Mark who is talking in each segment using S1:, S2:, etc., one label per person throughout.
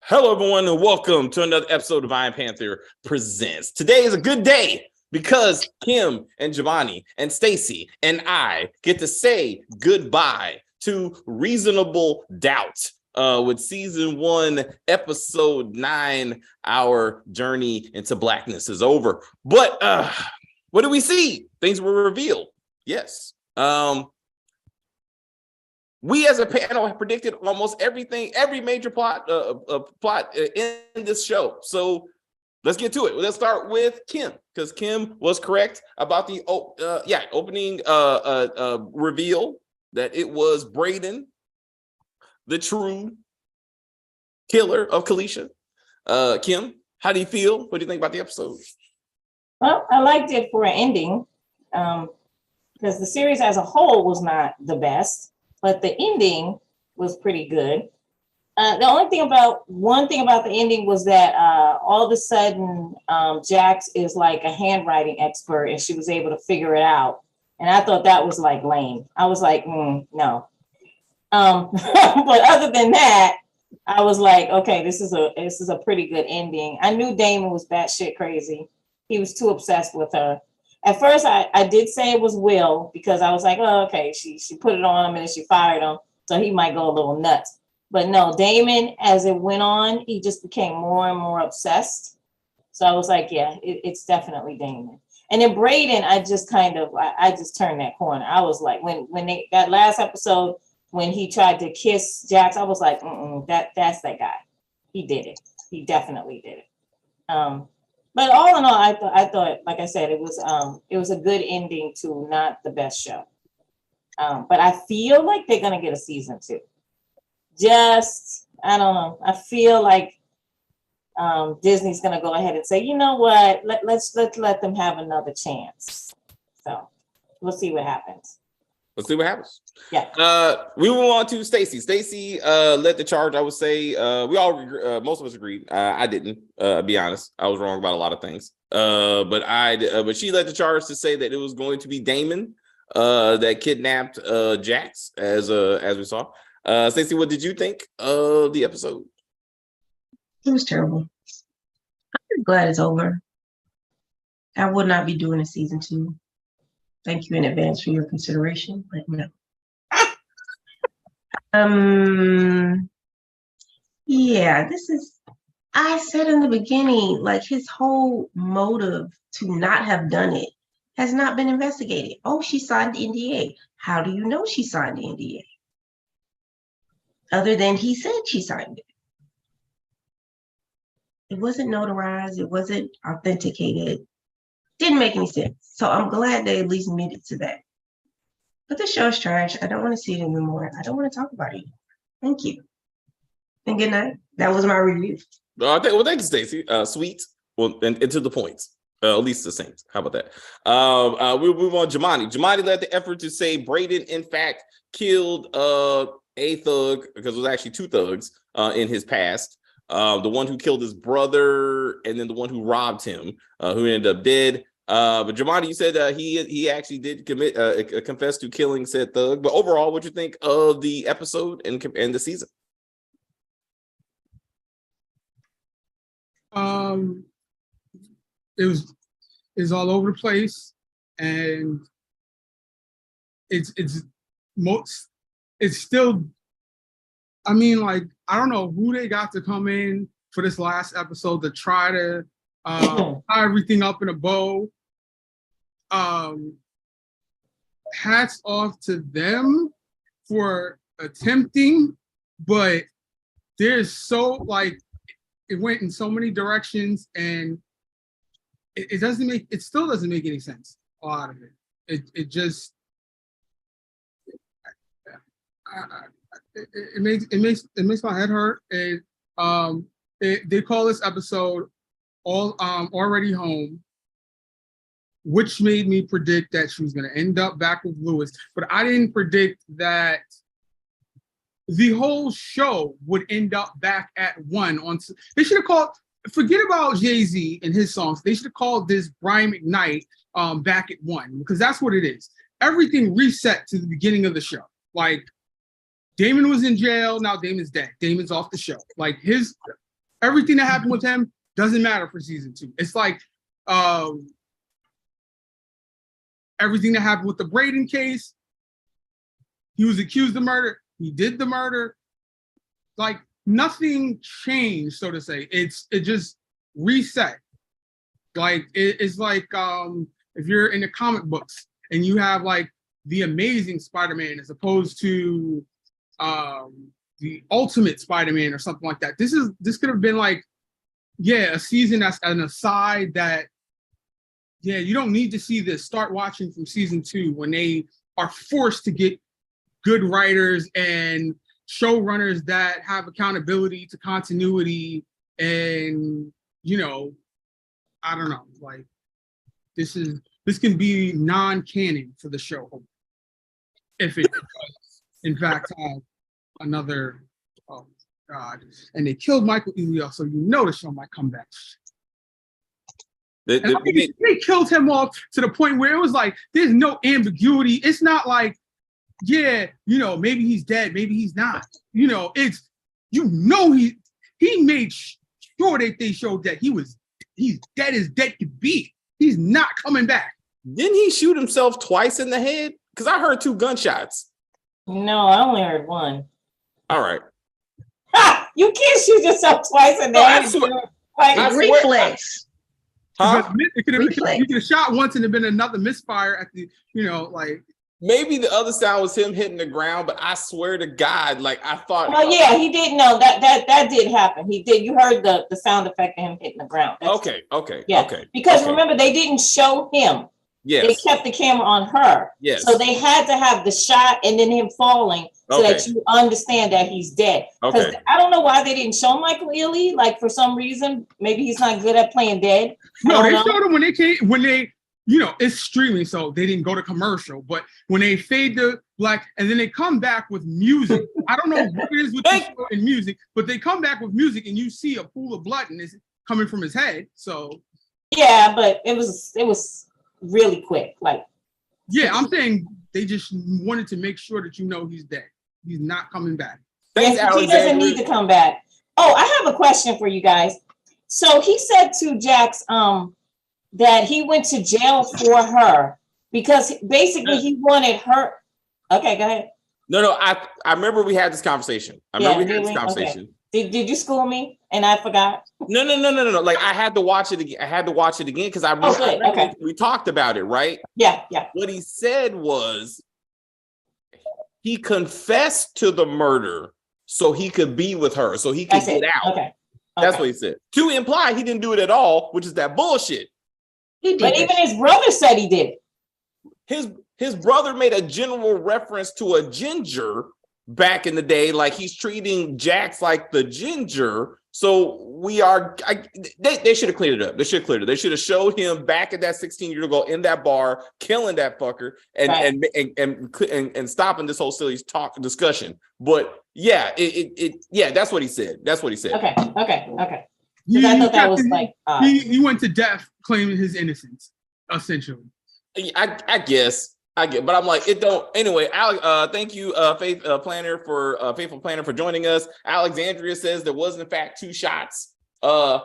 S1: Hello, everyone, and welcome to another episode of Iron Panther Presents. Today is a good day because Kim and Giovanni and Stacy and I get to say goodbye to Reasonable Doubt with season 1, episode 9. Our journey into blackness is over. But what do we see? Things were revealed. Yes. We as a panel have predicted almost everything, every major plot in this show. So let's get to it. Let's start with Kim, because Kim was correct about the opening reveal that it was Brayden, the true killer of Kalisha. Kim, how do you feel? What do you think about the episode?
S2: Well, I liked it for an ending because the series as a whole was not the best. But the ending was pretty good. One thing about the ending was that all of a sudden Jax is like a handwriting expert and she was able to figure it out. And I thought that was like lame. I was like, no. But other than that, I was like, okay, this is a pretty good ending. I knew Damon was batshit crazy. He was too obsessed with her. At first, I did say it was Will because I was like, oh, okay, she put it on him and then she fired him, so he might go a little nuts. But no, Damon, as it went on, he just became more and more obsessed. So I was like, yeah, it's definitely Damon. And then Brayden, I just turned that corner. I was like, when that last episode when he tried to kiss Jax, I was like, that's that guy. He did it. He definitely did it. But all in all, I thought, like I said, it was a good ending to not the best show. But I feel like they're gonna get a season 2. I don't know. I feel like Disney's gonna go ahead and say, you know what? Let's let them have another chance. So we'll see what happens.
S1: Let's see what happens.
S2: Yeah.
S1: We move on to Stacy. Stacy led the charge. I would say we all most of us agreed. I didn't. Be honest, I was wrong about a lot of things. But she led the charge to say that it was going to be Damon that kidnapped Jax, as we saw. Stacy, what did you think of the episode?
S3: It was terrible. I'm glad it's over. I would not be doing a season 2. Thank you in advance for your consideration, but no. Yeah, I said in the beginning, like his whole motive to not have done it has not been investigated. Oh, she signed the NDA. How do you know she signed the NDA? Other than he said she signed it. It wasn't notarized. It wasn't authenticated. Didn't make any sense. So I'm glad they at least admitted to that. But the show's trash. I don't want to see it anymore. I don't want to talk about it. Thank you. And good night. That was my review.
S1: Thank you, Stacy. Sweet. Well, and to the points. At least the same. How about that? We'll move on. Giovanni. Giovanni led the effort to say Brayden, in fact, killed a thug, because it was actually 2 thugs in his past. The one who killed his brother, and then the one who robbed him, who ended up dead. But Giovanni, you said he actually did confess to killing said thug. But overall, what you think of the episode and the season?
S4: It was all over the place, and it's still. I mean, like, I don't know who they got to come in for this last episode to try to tie everything up in a bow. Hats off to them for attempting, but there's so, like, it went in so many directions, and it still doesn't make any sense. A lot of it. It just it makes my head hurt. And they call this episode Already Home, which made me predict that she was going to end up back with Lewis. But I didn't predict that the whole show would end up back at 1. They should have called, forget about Jay-Z and his songs. They should have called this Brian McKnight back at 1, because that's what it is. Everything reset to the beginning of the show. Like, Damon was in jail, now Damon's dead. Damon's off the show. Like, everything that happened with him doesn't matter for season 2. It's like everything that happened with the Braden case. He was accused of murder. He did the murder. Like nothing changed, so to say. It just reset. Like it's like if you're in the comic books and you have like the Amazing Spider-Man as opposed to the Ultimate Spider-Man or something like that. This could have been like, yeah, a season that's an aside that, yeah, you don't need to see this. Start watching from season 2 when they are forced to get good writers and showrunners that have accountability to continuity, and I don't know, like this can be non-canon for the show if it does in fact have another. Oh God! And they killed Michael Ealy, so the show might come back. They killed him off to the point where it was like there's no ambiguity. It's not like, yeah, maybe he's dead, maybe he's not. It's he made sure that they showed that he's dead as dead could be. He's not coming back.
S1: Didn't he shoot himself twice in the head? Because I heard 2 gunshots.
S2: No, I only heard one.
S1: All right.
S2: Ha! You can't shoot yourself twice in the head.
S3: Like reflex.
S1: Huh?
S4: You could have shot once and there been another misfire at the, like.
S1: Maybe the other sound was him hitting the ground, but I swear to God, like I thought.
S2: Well, yeah, he did know that did happen. He did. You heard the sound effect of him hitting the ground.
S1: Okay.
S2: Yeah.
S1: Okay.
S2: Because
S1: okay.
S2: Remember, they didn't show him.
S1: Yes.
S2: They kept the camera on her.
S1: Yes.
S2: So they had to have the shot and then him falling so that you understand that he's dead. Because I don't know why they didn't show Michael Ealy. Like for some reason, maybe he's not good at playing dead.
S4: No, they showed him when they it's streaming, so they didn't go to commercial. But when they fade to black and then they come back with music, I don't know what it is with the show and music, but they come back with music and you see a pool of blood and it's coming from his head. So
S2: yeah, but it was really quick. Like
S4: yeah, I'm saying they just wanted to make sure that he's dead. He's not coming back.
S2: Yes, he doesn't need to come back. Oh, I have a question for you guys. So he said to Jax, that he went to jail for her because basically he wanted her. Okay, go ahead.
S1: No, I remember we had this conversation.
S2: Okay. Did you school me and I forgot?
S1: No. Like I had to watch it again. Because I remember we talked about it, right?
S2: Yeah.
S1: What he said was he confessed to the murder so he could be with her, so he could get out. Okay. That's what he said. To imply he didn't do it at all, which is that bullshit.
S2: He did. But even his brother said he did
S1: it. His brother made a general reference to a ginger back in the day, like he's treating Jax like the ginger. So they should have cleared it up. They should have showed him back at that 16-year ago in that bar, killing that fucker and stopping this whole silly discussion. But yeah, that's what he said. Okay.
S2: I thought that was like
S1: he
S4: went to death claiming his innocence, essentially.
S1: I guess, but I'm like, it don't. Anyway, Alex, thank you, Faithful Planner for joining us. Alexandria says there was in fact 2 shots. I'm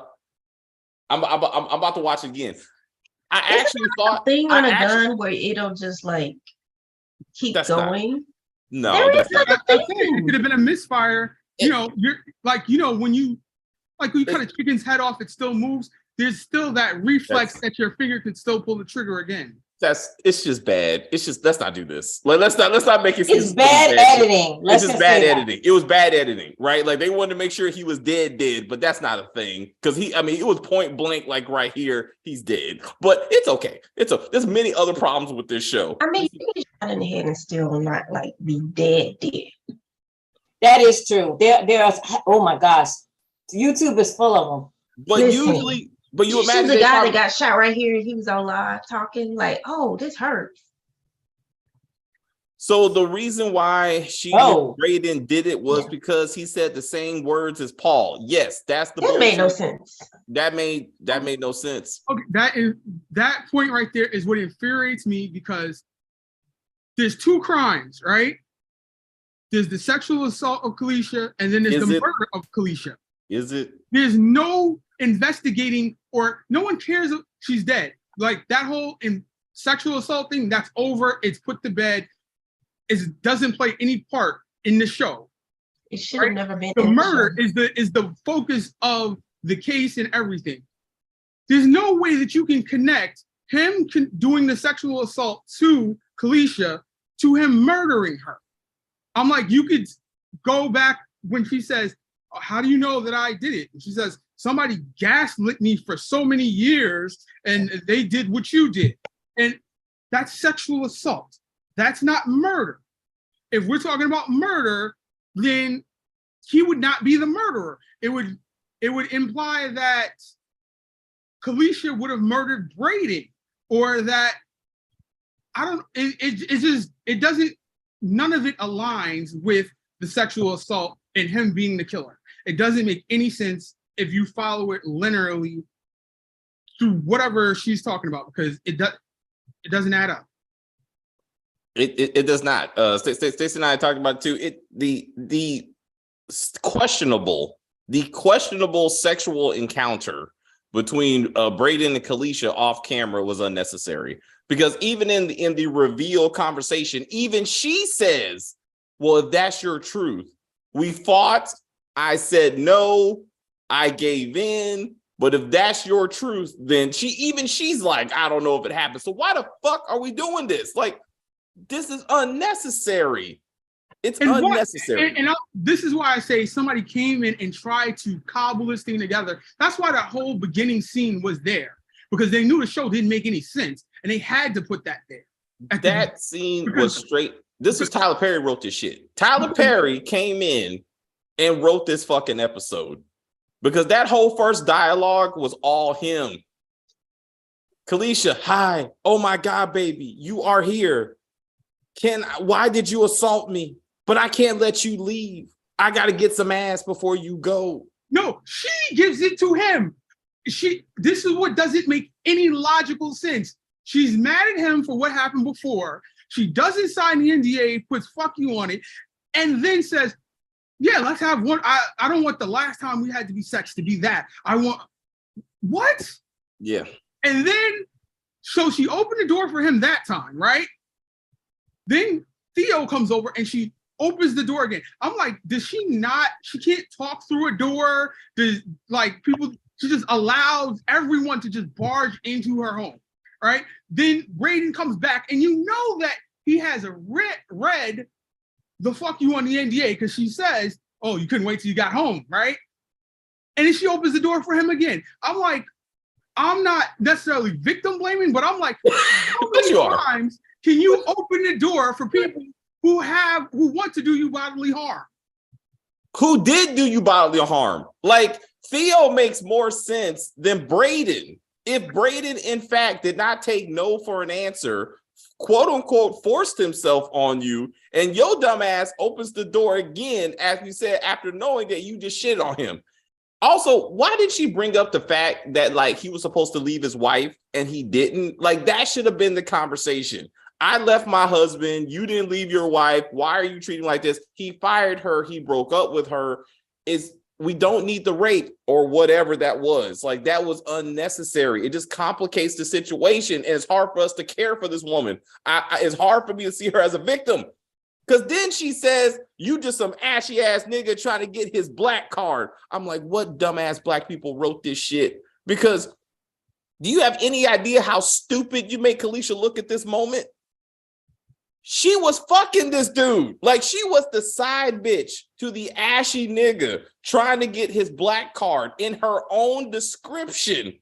S1: about to watch it again. I actually thought
S3: thing on a gun where it'll just like keep going.
S4: It could have been a misfire. You're like, when you cut a chicken's head off, it still moves. There's still that reflex that your finger could still pull the trigger again.
S1: It's just bad. Let's not do this. Like, let's not make it.
S2: It's bad editing.
S1: It's just bad editing. It was bad editing, right? Like they wanted to make sure he was dead, but that's not a thing. Because it was point blank, like right here, he's dead. But it's okay. There's many other problems with this show.
S3: I mean, you can shot in the head and still not like be dead.
S2: That is true. There's oh my gosh, YouTube is full of them.
S1: But usually. But you imagine
S3: the guy that got shot right here, he was on live talking like, oh, this hurts.
S1: So the reason why Braden did it was because he said the same words as Paul. Yes, that's the
S3: that made no sense.
S1: That made no sense.
S4: Okay, that point right there is what infuriates me because there's 2 crimes, right? There's the sexual assault of Kalisha, and then there's the murder of Kalisha.
S1: Is it?
S4: There's no investigating, or no one cares if she's dead. Like that whole sexual assault thing, that's over. It's put to bed. It doesn't play any part in the show.
S3: It should have never been.
S4: The murder is the focus of the case and everything. There's no way that you can connect him doing the sexual assault to Kalisha to him murdering her. I'm like, you could go back when she says, how do you know that I did it? And she says, somebody gaslit me for so many years and they did what you did. And that's sexual assault. That's not murder. If we're talking about murder, then he would not be the murderer. It would imply that Kalisha would have murdered Brayden, or that it doesn't, none of it aligns with the sexual assault and him being the killer. It doesn't make any sense if you follow it linearly through whatever she's talking about, because it doesn't add up.
S1: It does not. Stacey and I talked about it too. The questionable sexual encounter between Brayden and Kalisha off camera was unnecessary, because even in the reveal conversation, even she says, well, if that's your truth, we fought, I said no, I gave in, but if that's your truth, then she's like, I don't know if it happened. So why the fuck are we doing this? Like, this is unnecessary. It's unnecessary.
S4: This is why I say somebody came in and tried to cobble this thing together. That's why that whole beginning scene was there, because they knew the show didn't make any sense and they had to put that there.
S1: That scene was straight. This was Tyler Perry wrote this shit. Tyler Perry came in and wrote this fucking episode, because that whole first dialogue was all him. Kalisha, hi. Oh my God, baby, you are here. Why did you assault me? But I can't let you leave. I got to get some ass before you go.
S4: No, she gives it to him. This is what doesn't make any logical sense. She's mad at him for what happened before. She doesn't sign the NDA, puts fuck you on it, and then says, yeah, let's have one. I don't want the last time we had to be sex to be that. I want, what?
S1: Yeah.
S4: And then, so she opened the door for him that time, right? Then Theo comes over and she opens the door again. I'm like, she can't talk through a door? She just allows everyone to just barge into her home, right? Then Brayden comes back and you know that he has read the fuck you on the NDA, because she says, oh, you couldn't wait till you got home, right? And then she opens the door for him again. I'm like, I'm not necessarily victim blaming, but I'm like, how many times can you open the door for people who want to do you bodily harm?
S1: Who did do you bodily harm? Like, Theo makes more sense than Brayden. If Brayden, in fact, did not take no for an answer, quote unquote, forced himself on you, and your dumb ass opens the door again, as we said, after knowing that you just shit on him. Also, why did she bring up the fact that, like, he was supposed to leave his wife and he didn't? Like, that should have been the conversation. I left my husband. You didn't leave your wife. Why are you treating like this? He fired her. He broke up with her. We don't need the rape or whatever that was. Like, that was unnecessary. It just complicates the situation. And it's hard for us to care for this woman. It's hard for me to see her as a victim. Because then she says, you just some ashy ass nigga trying to get his black card. I'm like, what dumbass black people wrote this shit? Because do you have any idea how stupid you make Kalisha look at this moment? She was fucking this dude. Like, she was the side bitch to the ashy nigga trying to get his black card in her own description.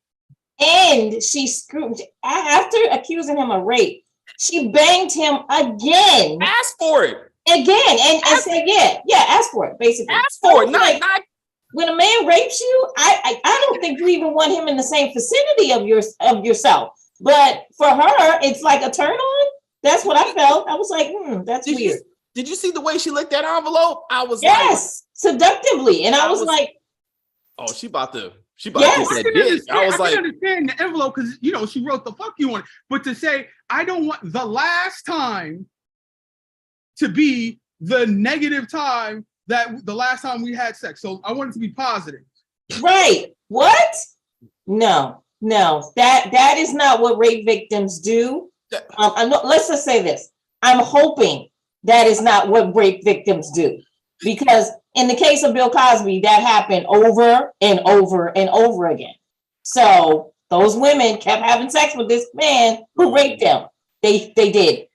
S2: And she screwed, after accusing him of rape, she banged him again.
S1: Ask for it.
S2: Again. And said, ask for it, basically.
S1: Ask for it.
S2: Not when a man rapes you, I don't think you even want him in the same vicinity of yourself. But for her, it's like a turn on. That's what I felt. I was like, that's weird.
S1: Did you see the way she licked that envelope? I was
S2: seductively. And I was like,
S1: oh, she about to get that dick. I
S4: understand the envelope because, she wrote the fuck you on it. But to say, I don't want the last time to be the negative time that the last time we had sex. So I want it to be positive.
S2: Right. What? No, that is not what rape victims do. Let's just say this. I'm hoping that is not what rape victims do. Because in the case of Bill Cosby, that happened over and over and over again. So those women kept having sex with this man who raped them. They did.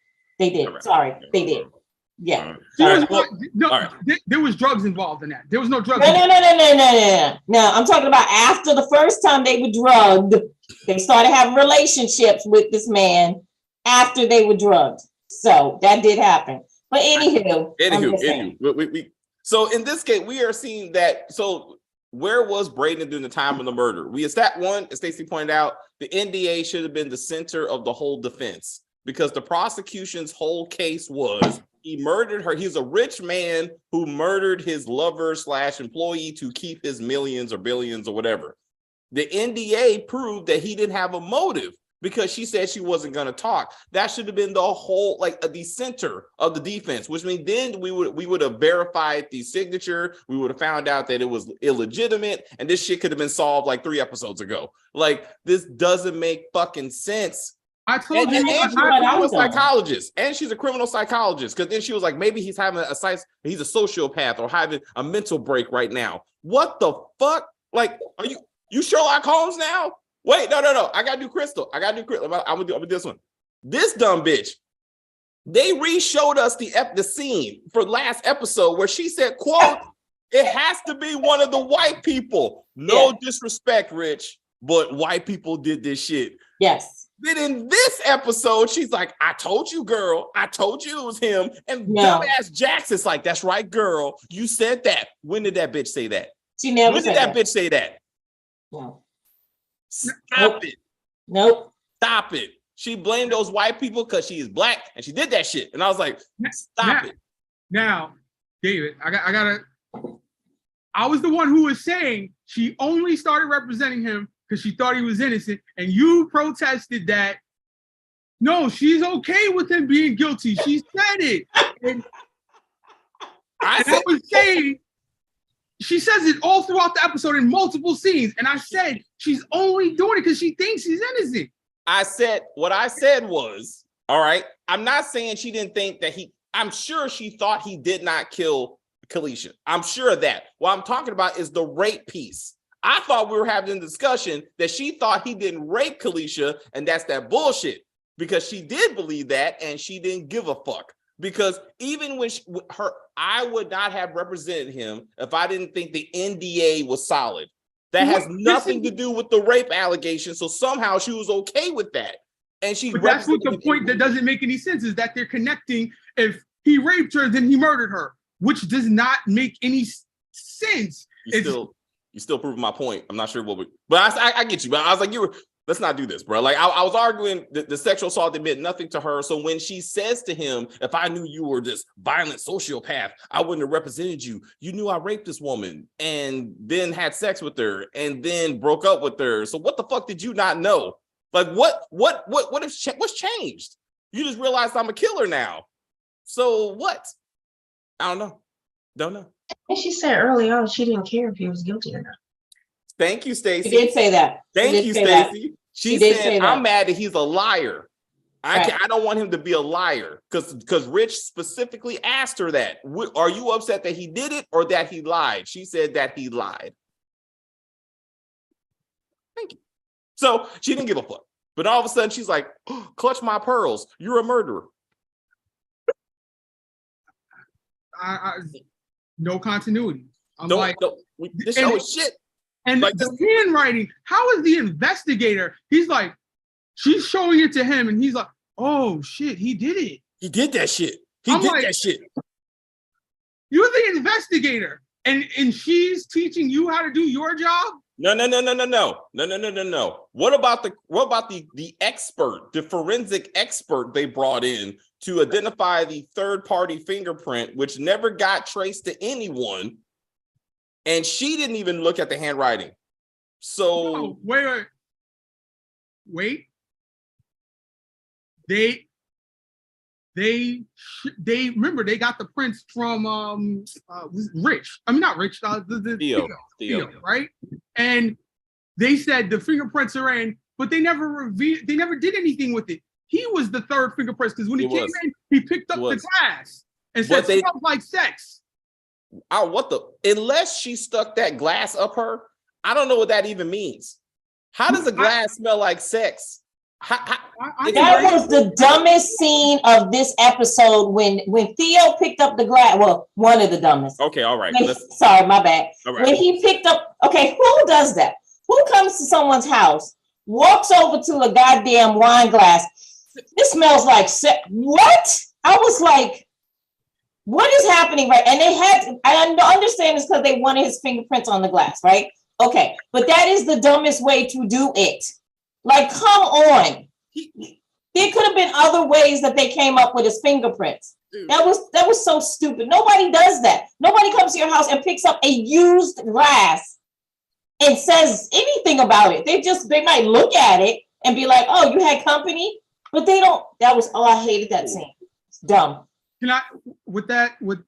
S2: Sorry, they did. Yeah.
S4: There was drugs involved in that. There was no drugs.
S2: No. I'm talking about after the first time they were drugged, they started having relationships with this man after they were drugged. So that did happen. But anywho.
S1: So in this case, we are seeing that. So where was Braden during the time of the murder? As Stacey pointed out, the NDA should have been the center of the whole defense, because the prosecution's whole case was he murdered her. He's a rich man who murdered his lover / employee to keep his millions or billions or whatever. The NDA proved that he didn't have a motive because she said she wasn't going to talk. That should have been the whole, the center of the defense, which means then we would have verified the signature. We would have found out that it was illegitimate, and this shit could have been solved 3 episodes ago. This doesn't make fucking sense.
S4: I told you,
S1: and she's a criminal psychologist, because then she was like, maybe he's having he's a sociopath or having a mental break right now. What the fuck? Are you Sherlock Holmes now? Wait, no. I gotta do Crystal. I'm gonna do this one. This dumb bitch. They re-showed us the scene for last episode where she said, quote, it has to be one of the white people. No disrespect, Rich, but white people did this shit.
S2: Yes.
S1: Then in this episode, she's like, I told you, girl. I told you it was him. And dumbass Jackson's like, that's right, girl. You said that. When did that bitch say that?
S2: She never
S1: said that. When did that bitch say that?
S2: No.
S1: Stop it.
S2: Nope.
S1: Stop it. She blamed those white people because she is black and she did that shit. And I was like, stop it.
S4: Now, David, I was the one who was saying she only started representing him because she thought he was innocent, and you protested that. No, she's okay with him being guilty. She said it. And I was saying, she says it all throughout the episode in multiple scenes. And I said, she's only doing it because she thinks he's innocent.
S1: What I said was, all right, I'm not saying she didn't think that I'm sure she thought he did not kill Kalisha. I'm sure of that. What I'm talking about is the rape piece. I thought we were having a discussion that she thought he didn't rape Kalisha, and that's that bullshit, because she did believe that and she didn't give a fuck. Because even when I would not have represented him if I didn't think the NDA was solid. That has nothing to do with the rape allegation. So somehow she was okay with that. And
S4: but that's what the point that doesn't make any sense is that they're connecting. If he raped her, then he murdered her, which does not make any sense.
S1: You still proving my point. I'm not sure but I get you. But I was like, let's not do this, bro. I was arguing the sexual assault meant nothing to her. So when she says to him, if I knew you were this violent sociopath, I wouldn't have represented you. You knew I raped this woman and then had sex with her and then broke up with her. So what the fuck did you not know? What's changed? You just realized I'm a killer now. So what? I don't know.
S3: And she said early on she didn't care if he was guilty or not.
S1: Thank you, Stacey.
S2: She did say that.
S1: Thank you, Stacey. She said, I'm mad that he's a liar. I don't want him to be a liar because Rich specifically asked her that. Are you upset that he did it or that he lied? She said that he lied. Thank you. So she didn't give a fuck. But all of a sudden she's like, oh, clutch my pearls. You're a murderer.
S4: No continuity.
S1: This show is shit.
S4: And the handwriting, how is the investigator? He's like, she's showing it to him, and he's like, oh shit, he did it.
S1: He did that shit. That shit.
S4: You're the investigator, and she's teaching you how to do your job?
S1: No. What about the expert, the forensic expert they brought in to identify the third-party fingerprint, which never got traced to anyone, and she didn't even look at the handwriting. So
S4: no, wait. they remember they got the prints from Rich. I mean not Rich, Theo, right? And they said the fingerprints are in, but they never did anything with it. He was the third fingerprints because when he came in, he picked up the glass and said smells like sex.
S1: Unless she stuck that glass up her, I don't know what that even means. How does a glass smell like sex?
S2: That was the dumbest scene of this episode when Theo picked up the glass. Well, one of the dumbest.
S1: Okay, all right.
S2: Sorry, my bad.
S1: All right.
S2: When he picked up, okay, who does that? Who comes to someone's house, walks over to a goddamn wine glass? This smells like sex. What? I was like, what is happening, right? And I understand this because they wanted his fingerprints on the glass, right? Okay, but that is the dumbest way to do it. Like, come on. There could have been other ways that they came up with his fingerprints. Dude. That was so stupid. Nobody does that. Nobody comes to your house and picks up a used glass and says anything about it. They might look at it and be like, oh, you had company, but they don't. I hated that scene. It's dumb.
S4: With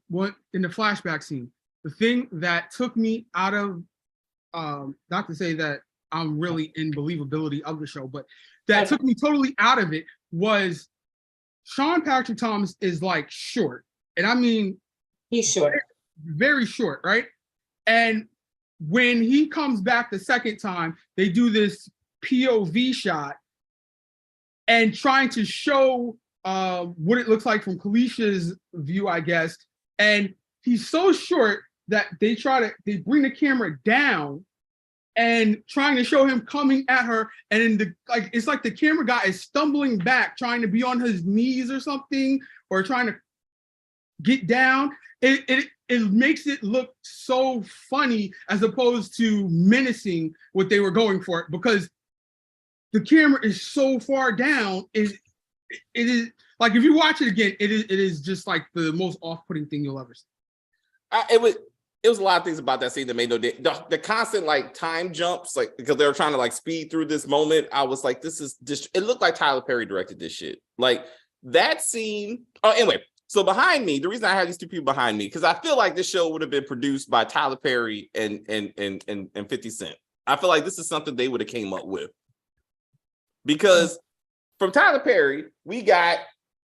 S4: what in the flashback scene, the thing that took me out of, not to say that I'm really in believability of the show, but that took me totally out of it was Sean Patrick Thomas is like short. And I mean,
S2: he's short,
S4: very short, right? And when he comes back the second time, they do this POV shot and trying to show what it looks like from Kalisha's view, I guess. And he's so short that they bring the camera down and trying to show him coming at her, and it's like the camera guy is stumbling back, trying to be on his knees or something, or trying to get down. It makes it look so funny as opposed to menacing what they were going for, because the camera is so far down. It is like, if you watch it again, it is just like the most off-putting thing you'll ever see.
S1: It was a lot of things about that scene that made no difference. The constant like time jumps, like because they were trying to like speed through this moment. I was like, it looked like Tyler Perry directed this shit. Like that scene. Oh, anyway, so behind me, the reason I have these two people behind me, because I feel like this show would have been produced by Tyler Perry and 50 Cent. I feel like this is something they would have came up with. Because from Tyler Perry, we got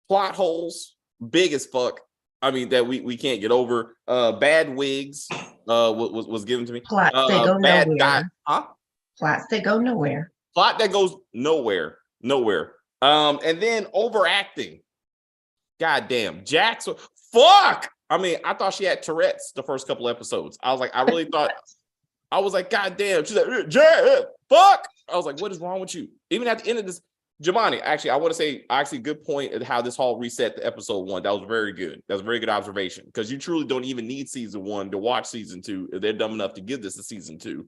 S1: plot holes big as fuck. I mean, that we can't get over. Bad wigs was given to me.
S3: Plots that go
S1: bad
S3: nowhere. Plots that go nowhere.
S1: Plot that goes nowhere. And then overacting. Goddamn, Jax. Fuck. I mean, I thought she had Tourette's the first couple episodes. I was like, I really thought. I was like, goddamn. She's like, Jax. Fuck. I was like, what is wrong with you? Even at the end of this. Jamani, actually, I want to say good point at how this all reset to episode 1. That was very good. That was a very good observation, because you truly don't even need season 1 to watch season 2. If they're dumb enough to give this a season 2,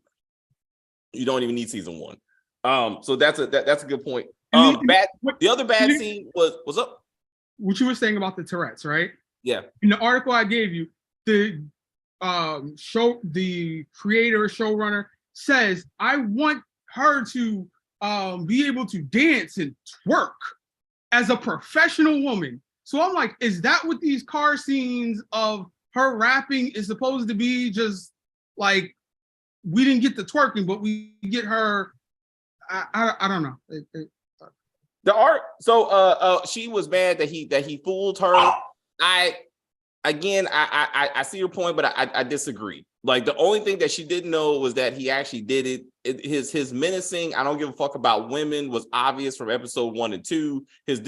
S1: you don't even need season 1. So that's a good point. The other bad scene was, what's up?
S4: What you were saying about the Tourette's, right?
S1: Yeah.
S4: In the article I gave you, the creator, showrunner says, I want her to be able to dance and twerk as a professional woman. So I'm like, is that what these car scenes of her rapping is supposed to be? Just like, we didn't get the twerking, but we get her. I don't know.
S1: The art. So she was mad that he fooled her. I see your point, but I disagree. Like, the only thing that she didn't know was that he actually did it. His menacing, I don't give a fuck about women, was obvious from episode 1 and 2. His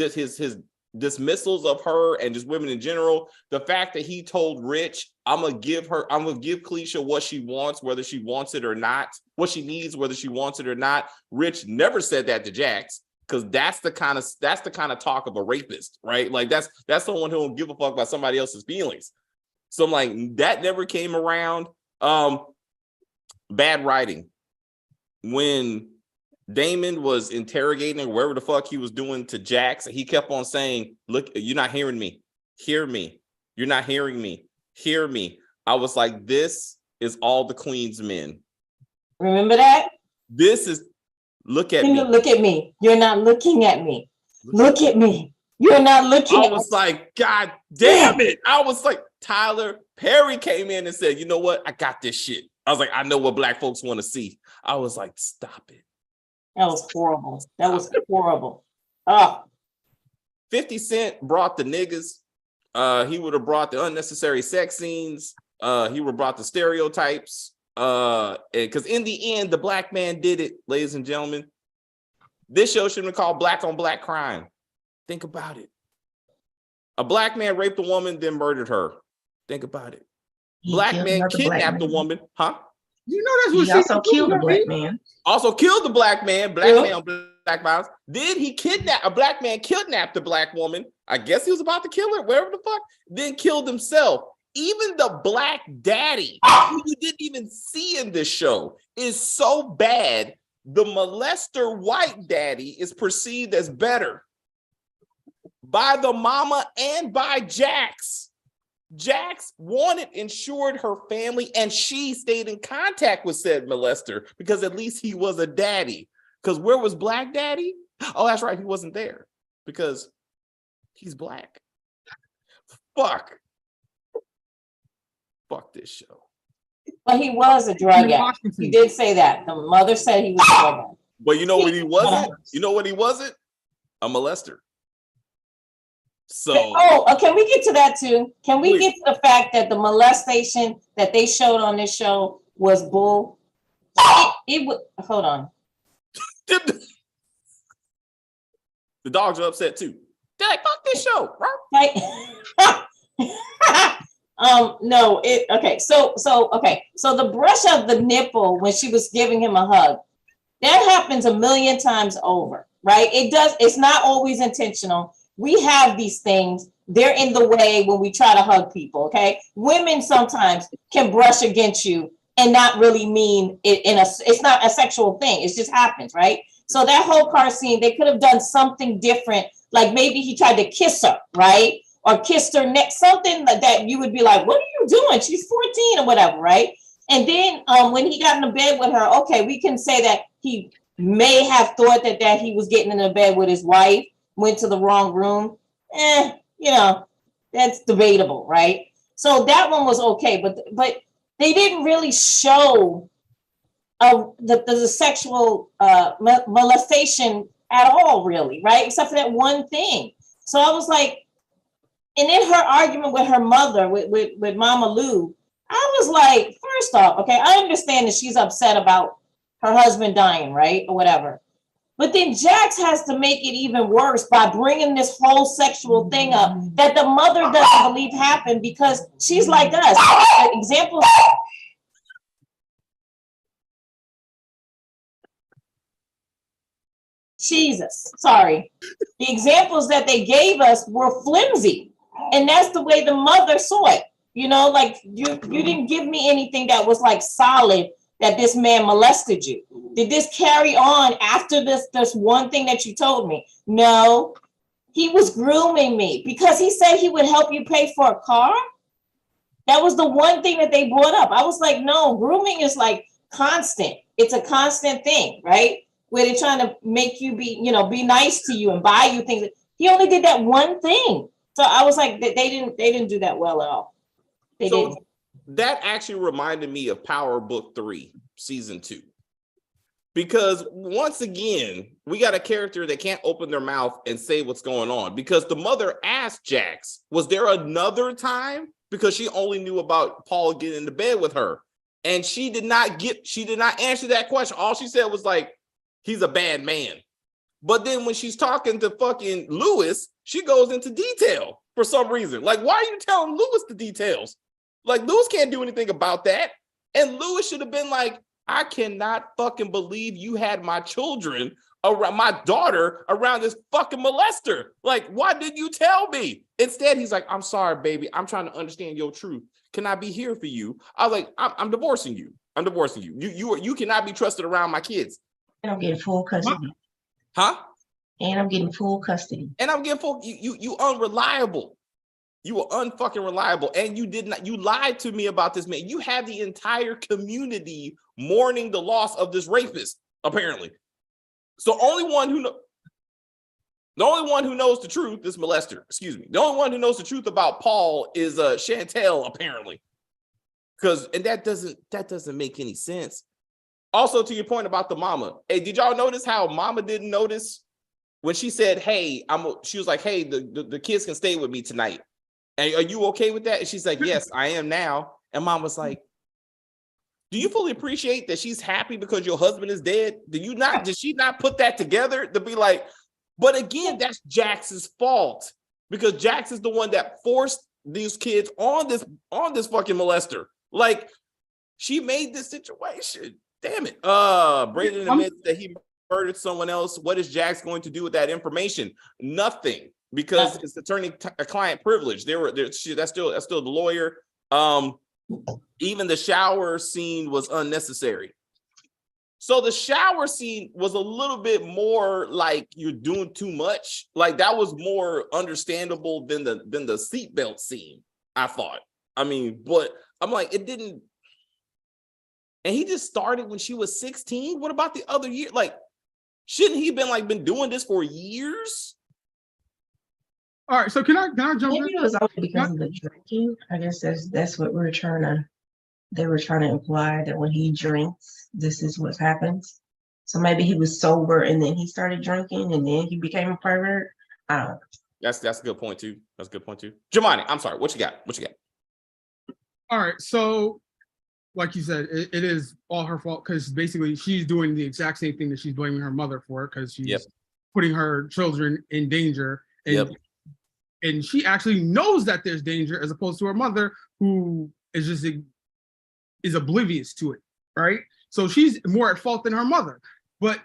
S1: dismissals of her and just women in general. The fact that he told Rich, I'm gonna give Kalisha what she wants, whether she wants it or not, what she needs, whether she wants it or not. Rich never said that to Jax, because that's the kind of talk of a rapist, right? Like that's someone who don't give a fuck about somebody else's feelings. So I'm like, that never came around. Bad writing. When Damon was interrogating wherever the fuck he was doing to Jax, he kept on saying, look, you're not hearing me. Hear me. You're not hearing me. Hear me. I was like, this is all the Queen's men.
S2: Remember that?
S1: This is, look at me.
S2: Look at me. You're not looking at me. Look at me. You're not looking
S1: I
S2: at
S1: was like, God damn it. I was like, Tyler Perry came in and said, you know what? I got this shit. I was like, I know what black folks want to see. I was like, stop it.
S2: That was horrible. That was horrible. Oh,
S1: 50 Cent brought the niggas. He would have brought the unnecessary sex scenes. He would have brought the stereotypes. Because in the end, the black man did it, ladies and gentlemen. This show should have been called Black on Black Crime. Think about it. A black man raped a woman, then murdered her. Think about it. Black man kidnapped a woman, huh?
S4: You know that's what
S3: He also killed a black man.
S1: Also killed the black man, man on black violence. Then he kidnapped a black man, kidnapped a black woman. I guess he was about to kill her, whatever the fuck. Then killed himself. Even the black daddy, who you didn't even see in this show, is so bad. The molester white daddy is perceived as better by the mama and by Jax. Jax insured her family, and she stayed in contact with said molester because at least he was a daddy. Because where was Black Daddy? Oh, that's right. He wasn't there because he's black. Fuck this show.
S2: but he was a drug addict. He did say that. The mother said he was a drug addict.
S1: But you know what he wasn't? You know what he wasn't? A molester. So
S2: can we get to that too? Can we get to the fact that the molestation that they showed on this show was bull? It would hold on.
S1: The dogs are upset too. They're like, fuck this show, bro.
S2: Like, no, so the brush of the nipple when she was giving him a hug, that happens a million times over, right? It's not always intentional. We have these things, they're in the way when we try to hug people, okay? Women sometimes can brush against you and not really mean it it's not a sexual thing, it just happens, right? So that whole car scene, they could have done something different, like maybe he tried to kiss her, right? Or kissed her neck, something like that you would be like, what are you doing? She's 14 or whatever, right? And then when he got in the bed with her, okay, we can say that he may have thought that he was getting in the bed with his wife, went to the wrong room. That's debatable, right? So that one was okay, but they didn't really show the sexual molestation at all, really, right? Except for that one thing. So I was like, and in her argument with her mother, with Mama Lou, I was like, first off, okay, I understand that she's upset about her husband dying, right? Or whatever. But then Jax has to make it even worse by bringing this whole sexual thing up that the mother doesn't believe happened because she's like us. Example. Jesus, sorry. The examples that they gave us were flimsy. And that's the way the mother saw it. Like you didn't give me anything that was like solid that this man molested you. Did this carry on after this one thing that you told me? No, he was grooming me because he said he would help you pay for a car. That was the one thing that they brought up. I was like, no, grooming is like constant. It's a constant thing, right? Where they're trying to make you be nice to you and buy you things. He only did that one thing. So I was like, they didn't do that well at all. They didn't.
S1: That actually reminded me of Power Book 3, Season 2. Because once again, we got a character that can't open their mouth and say what's going on. Because the mother asked Jax, was there another time? Because she only knew about Paul getting into bed with her. And she did not answer that question. All she said was like, he's a bad man. But then when she's talking to fucking Lewis, she goes into detail for some reason. Like, why are you telling Lewis the details? Like, Lewis can't do anything about that. And Lewis should have been like, I cannot fucking believe you had my children around, my daughter around this fucking molester. Like, why didn't you tell me? Instead, he's like, I'm sorry, baby. I'm trying to understand your truth. Can I be here for you? I was like, I'm divorcing you. I'm divorcing you. You cannot be trusted around my kids.
S3: And I'm getting full custody.
S1: Huh?
S3: And I'm getting full custody.
S1: And I'm getting full. You unreliable. You were unfucking reliable, and you lied to me about this man. You had the entire community mourning the loss of this rapist, apparently. So only one who know. The only one who knows the truth, this molester, excuse me. The only one who knows the truth about Paul is Chantel, apparently. And that doesn't make any sense. Also, to your point about the mama, hey, did y'all notice how mama didn't notice when she said, hey, she was like, hey, the kids can stay with me tonight. And are you okay with that? And she's like, yes, I am now. And mom was like, do you fully appreciate that she's happy because your husband is dead? Did she not put that together to be like, but again, that's Jax's fault because Jax is the one that forced these kids on this fucking molester. Like, she made this situation. Damn it. Brayden admits that he murdered someone else. What is Jax going to do with that information? Nothing, because it's attorney-client privilege. That's still the lawyer. Even the shower scene was unnecessary. So the shower scene was a little bit more like you're doing too much. Like, that was more understandable than the seatbelt scene, I thought. I mean, but I'm like, it didn't. And he just started when she was 16. What about the other year? Like, shouldn't he been doing this for years?
S4: All right, so can I jump in?
S3: Maybe it was only because of the drinking. I guess that's what they were trying to imply, that when he drinks, this is what happens. So maybe he was sober and then he started drinking and then he became a pervert. I don't know.
S1: That's a good point too. Jemani, I'm sorry. What you got?
S4: All right, so like you said, it is all her fault because basically she's doing the exact same thing that she's blaming her mother for, because she's putting her children in danger. And she actually knows that there's danger, as opposed to her mother, who is oblivious to it, right? So she's more at fault than her mother. But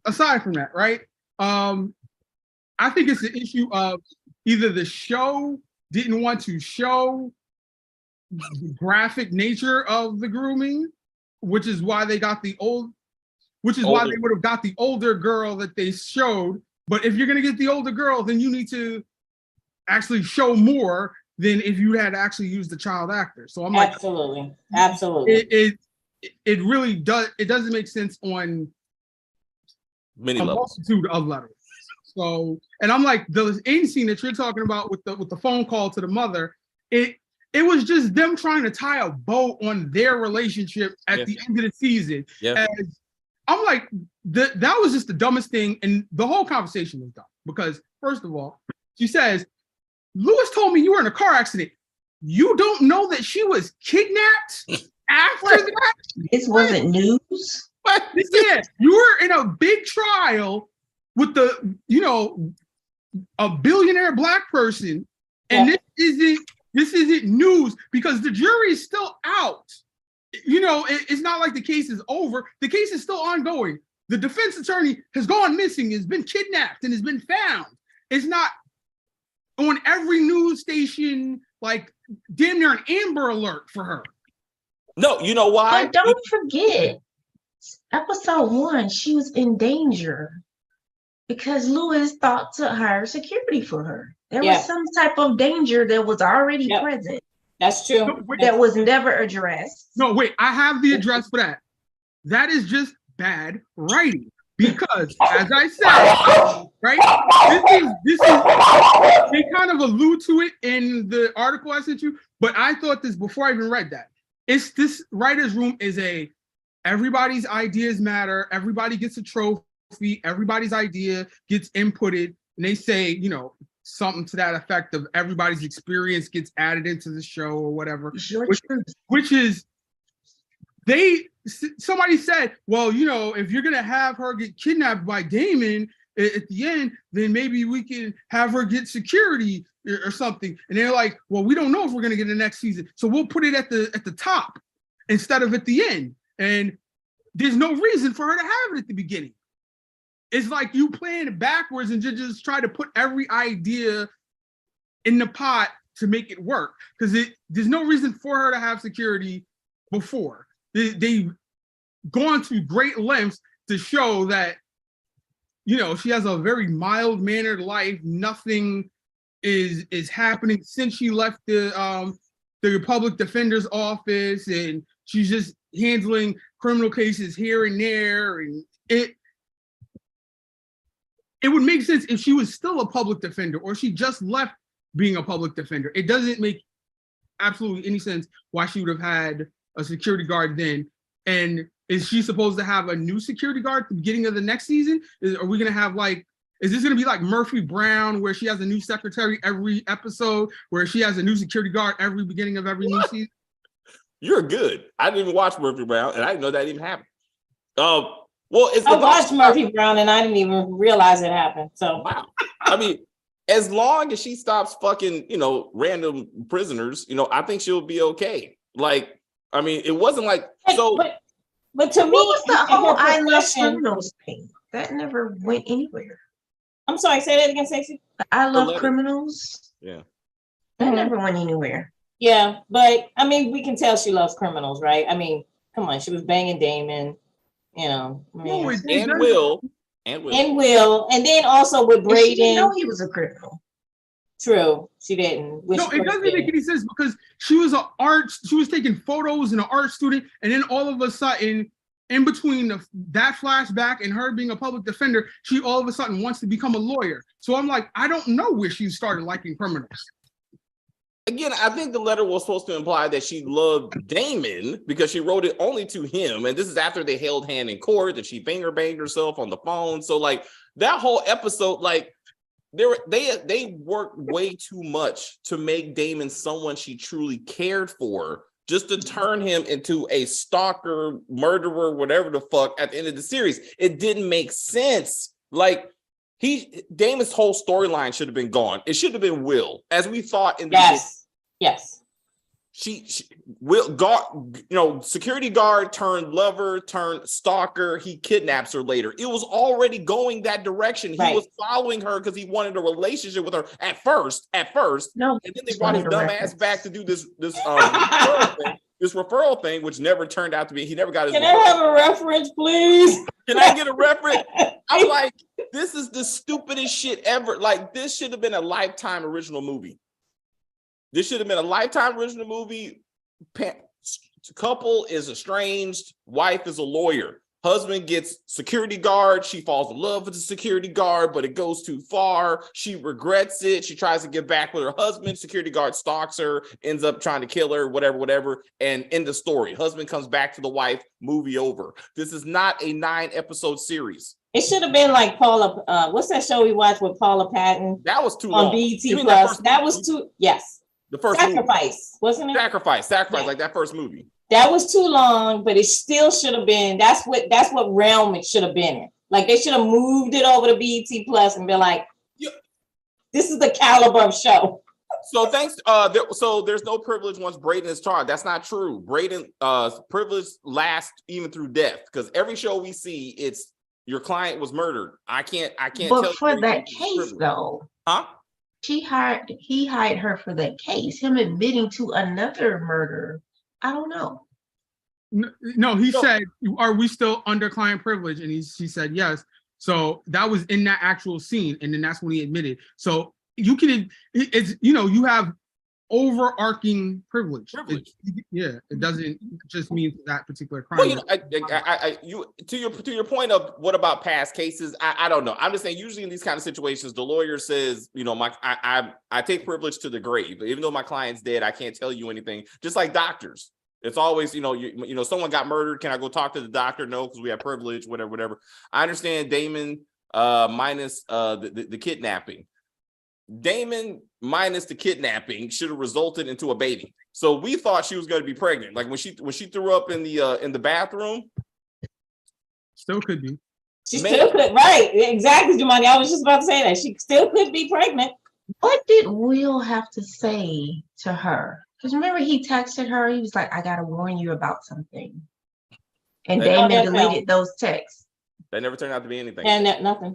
S4: aside from that, right? I think it's the issue of either the show didn't want to show the graphic nature of the grooming, which is why they got why they would have got the older girl that they showed. But if you're gonna get the older girl, then you need to actually show more than if you had actually used the child actor. So I'm like,
S2: absolutely.
S4: It really does. It doesn't make sense on
S1: many
S4: a
S1: levels.
S4: multitude of levels. So, and I'm like, the end scene that you're talking about with the phone call to the mother, it was just them trying to tie a bow on their relationship at the end of the season.
S1: Yeah.
S4: And I'm like, that was just the dumbest thing, and the whole conversation was dumb because, first of all, she says, Lewis told me you were in a car accident. You don't know that she was kidnapped after that?
S3: This wasn't news.
S4: Yeah, you were in a big trial with a billionaire black person, and this isn't news because the jury is still out. It's not like the case is over. The case is still ongoing. The defense attorney has gone missing, has been kidnapped, and has been found. It's not on every news station, like damn near an Amber Alert for her.
S1: No, you know why?
S3: But don't forget, episode 1, she was in danger because Lewis thought to hire security for her. There was some type of danger that was already present.
S2: That's true.
S3: That was never addressed.
S4: No, wait, I have the address for that. That is just bad writing. Because, as I said, right, this is, they kind of allude to it in the article I sent you, but I thought this before I even read that. It's this writer's room is everybody's ideas matter, everybody gets a trophy, everybody's idea gets inputted, and they say, something to that effect of everybody's experience gets added into the show or whatever, which is, somebody said, well, if you're gonna have her get kidnapped by Damon at the end, then maybe we can have her get security or something. And they're like, well, we don't know if we're gonna get the next season, so we'll put it at the top instead of at the end. And there's no reason for her to have it at the beginning. It's like you playing it backwards and just try to put every idea in the pot to make it work, because there's no reason for her to have security before. They've gone to great lengths to show that, she has a very mild-mannered life. Nothing is happening since she left the public defender's office, and she's just handling criminal cases here and there. And it would make sense if she was still a public defender or she just left being a public defender. It doesn't make absolutely any sense why she would have had a security guard then. And is she supposed to have a new security guard at the beginning of the next season? Are we going to have like, is this going to be like Murphy Brown, where she has a new secretary every episode, where she has a new security guard every beginning of every new season?
S1: You're good. I didn't even watch Murphy Brown, and I didn't know that even happened. Well, it's
S2: I watched Murphy Brown, and I didn't even realize it happened. So
S1: wow. I mean, as long as she stops fucking, random prisoners, I think she'll be okay. Like, I mean, it wasn't like so.
S2: But to me,
S3: What was the whole I love
S2: profession-
S3: criminals thing? That never went anywhere.
S2: I'm sorry, say that again, Stacey.
S3: The I love
S1: letter.
S3: criminals.
S1: Yeah.
S3: That never went anywhere.
S2: Yeah, but I mean, we can tell she loves criminals, right? I mean, come on, she was banging Damon, I mean,
S4: No, it
S1: And
S4: doesn't.
S1: Will,
S2: and Will, and then also with
S3: And she didn't know
S2: Braden.
S3: he was a criminal.
S2: True, she didn't. When
S4: No,
S2: she
S4: it
S2: first
S4: doesn't
S2: did
S4: make
S2: it.
S4: any sense because she was taking photos and an art student, and then all of a sudden, in between that flashback and her being a public defender, she all of a sudden wants to become a lawyer. So I'm like, I don't know where she started liking criminals.
S1: again, I think the letter was supposed to imply that she loved Damon because she wrote it only to him. And this is after they held hand in court, that she finger banged herself on the phone. So like that whole episode, like they worked way too much to make Damon someone she truly cared for, just to turn him into a stalker, murderer, whatever the fuck at the end of the series. It didn't make sense. Like Damon's whole storyline should have been gone. It should have been Will, as we thought in the beginning.
S2: Yes.
S1: She will guard, security guard turned lover turned stalker. He kidnaps her later. It was already going that direction. He was following her because he wanted a relationship with her at first.
S3: No,
S1: And then they brought his dumb ass back to do this referral thing, which never turned out to be. He never got his.
S2: Can I have a reference, please?
S1: Can I get a reference? I'm like, this is the stupidest shit ever. Like, this should have been a Lifetime original movie. This should have been a Lifetime original movie. Couple is estranged. Wife is a lawyer. Husband gets security guard. She falls in love with the security guard, but it goes too far. She regrets it. She tries to get back with her husband. Security guard stalks her, ends up trying to kill her, whatever. And end the story. Husband comes back to the wife. Movie over. This is not a 9-episode series.
S2: It should have been like Paula. What's that show we watched with Paula Patton
S1: That was too
S2: on
S1: long.
S2: BET
S1: You mean
S2: Plus? That was too. Yes.
S1: The first
S2: Sacrifice, wasn't it?
S1: Sacrifice,
S2: Yeah.
S1: like that first movie.
S2: That was too long, but it still should have been. That's what realm it should have been in. Like they should have moved it over to BET Plus and been like, this is the caliber of show.
S1: So thanks. So there's no privilege once Braden is charged. That's not true. Braden privilege lasts even through death, because every show we see, it's your client was murdered. I can't.
S3: But
S1: tell
S3: for
S1: you
S3: that case, though,
S1: huh?
S3: he hired her for that case. Him admitting to another murder, I don't know.
S4: No, he said, "Are we still under client privilege?" And she said yes. So that was in that actual scene, and then that's when he admitted. So you can, you have overarching privilege. It doesn't just mean that particular crime.
S1: Well, to your point of what about past cases, I don't know. I'm just saying, usually in these kind of situations, the lawyer says, I take privilege to the grave. Even though my client's dead, I can't tell you anything. Just like doctors. It's always, someone got murdered. Can I go talk to the doctor? No, because we have privilege, whatever. I understand Damon minus the kidnapping. Damon minus the kidnapping should have resulted into a baby. So we thought she was going to be pregnant. Like when she threw up in the bathroom.
S4: Still could be.
S2: She still could, right? Exactly, Jumani. I was just about to say that she still could be pregnant.
S3: What did Will have to say to her? Because remember, he texted her. He was like, "I gotta warn you about something," and Damon deleted those texts.
S1: That never turned out to be anything.
S2: And nothing.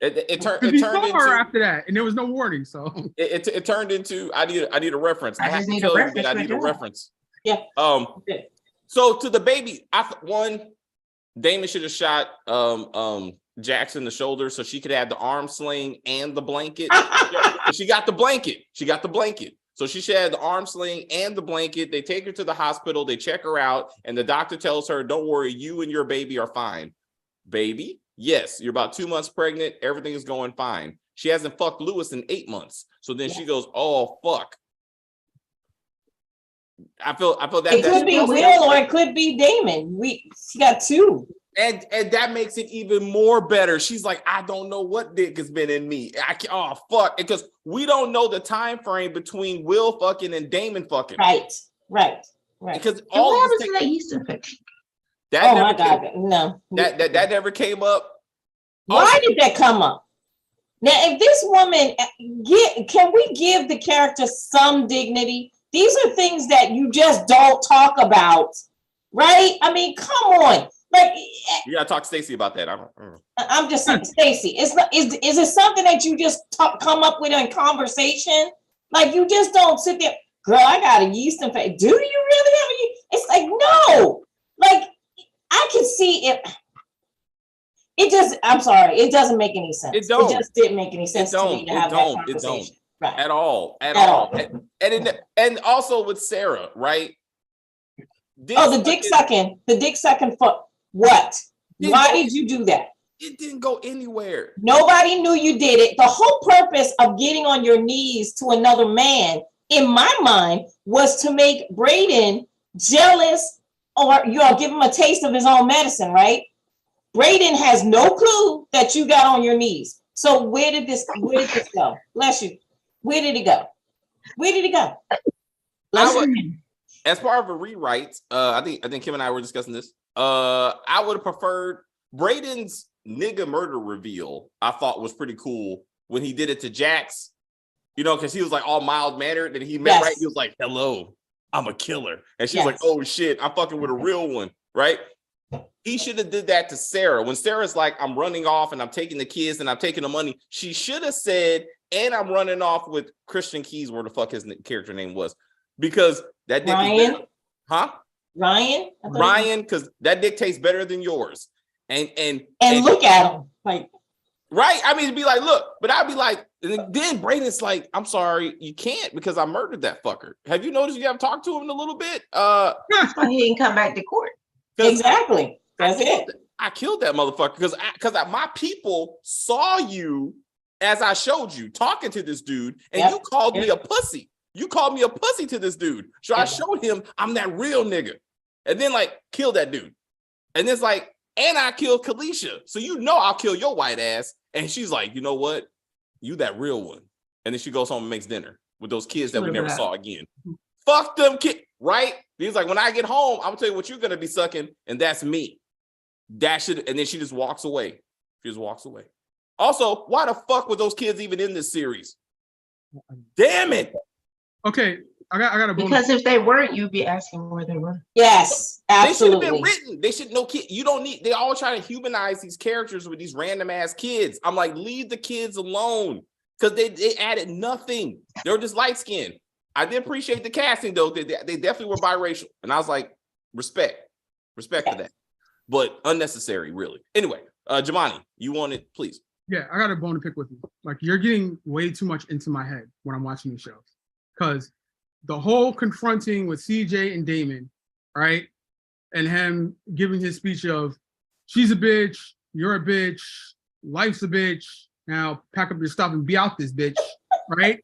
S1: It turned
S4: into
S1: into
S4: her after that, and there was no warning. So
S1: it turned into I need a reference.
S3: I just need a reference.
S1: I need a reference.
S2: Yeah.
S1: So to the baby, Damon should have shot Jackson in the shoulder so she could have the arm sling and the blanket. She got the blanket. So she should have the arm sling and the blanket. They take her to the hospital. They check her out, and the doctor tells her, "Don't worry, you and your baby are fine." Baby, Yes, you're about 2 months pregnant. Everything is going fine. She hasn't fucked Lewis in 8 months. So then she goes, oh, fuck. I feel that
S2: It could be Will or it could be Damon. She got two.
S1: And that makes it even more better. She's like, I don't know what dick has been in me. Oh, fuck. Because we don't know the time frame between Will fucking and Damon fucking.
S2: Right.
S1: Because
S3: all what happens to that yeast infection?
S2: Oh my God, no.
S1: That never came up.
S2: Why did that come up? Now, if this woman, can we give the character some dignity? These are things that you just don't talk about, right? I mean, come on. Like,
S1: you gotta talk to Stacey about that.
S2: I'm just saying, Stacey, is it something that you just come up with in conversation? Like, you just don't sit there, girl, I got a yeast infection. Do you really have a yeast? It's like, no. Like, I can see it. It just, I'm sorry, it doesn't make any sense. It just didn't make any sense to me to have that conversation. Right.
S1: At all. And also with Sarah, right?
S2: The dick sucking for what? Why did you do that?
S1: It didn't go anywhere.
S2: Nobody knew you did it. The whole purpose of getting on your knees to another man, in my mind, was to make Brayden jealous, or give him a taste of his own medicine, right? Brayden has no clue that you got on your knees. So where did this go? Bless you. Where did it go?
S1: As part of a rewrite, I think Kim and I were discussing this. I would have preferred Brayden's nigga murder reveal. I thought was pretty cool when he did it to Jax. Because he was like all mild mannered, and he met right. He was like, "Hello, I'm a killer," and she's like, "Oh shit, I'm fucking with a real one," right? He should have did that to Sarah. When Sarah's like, I'm running off and I'm taking the kids and I'm taking the money, she should have said, and I'm running off with Christian Keys, where the fuck his character name was. Because that dick
S2: Ryan?
S1: Ryan, because that dick tastes better than yours. And
S2: look at him. Like,
S1: right? I mean, it'd be like, look, but I'd be like, and then Brayden's like, I'm sorry, you can't because I murdered that fucker. Have you noticed you haven't talked to him in a little bit?
S3: That's why he didn't come back to court.
S2: Exactly. That's it.
S1: I killed that motherfucker because my people saw you as I showed you talking to this dude, and you called me a pussy. You called me a pussy to this dude. So I showed him I'm that real nigga. And then kill that dude. And it's like, and I killed Kalisha. So I'll kill your white ass. And she's like, you know what? You that real one. And then she goes home and makes dinner with those kids that we never saw again. Fuck them kids, right? He's like, when I get home, I'm gonna tell you what you're gonna be sucking, and that's me. And then she just walks away. Also, why the fuck were those kids even in this series? Damn it.
S4: Okay, I got a bonus.
S3: Because if they weren't, you'd be asking where they were.
S2: Yes, absolutely.
S1: They should have been written. They should no kid. You don't need. They all try to humanize these characters with these random ass kids. I'm like, leave the kids alone because they added nothing. They were just light skinned. I did appreciate the casting though. They definitely were biracial, and I was like, respect for that, but unnecessary, really. Anyway, Jemani, you want it, please?
S4: Yeah, I got a bone to pick with you. Like, you're getting way too much into my head when I'm watching these shows, because the whole confronting with CJ and Damon, right, and him giving his speech of, she's a bitch, you're a bitch, life's a bitch. Now pack up your stuff and be out this bitch, right?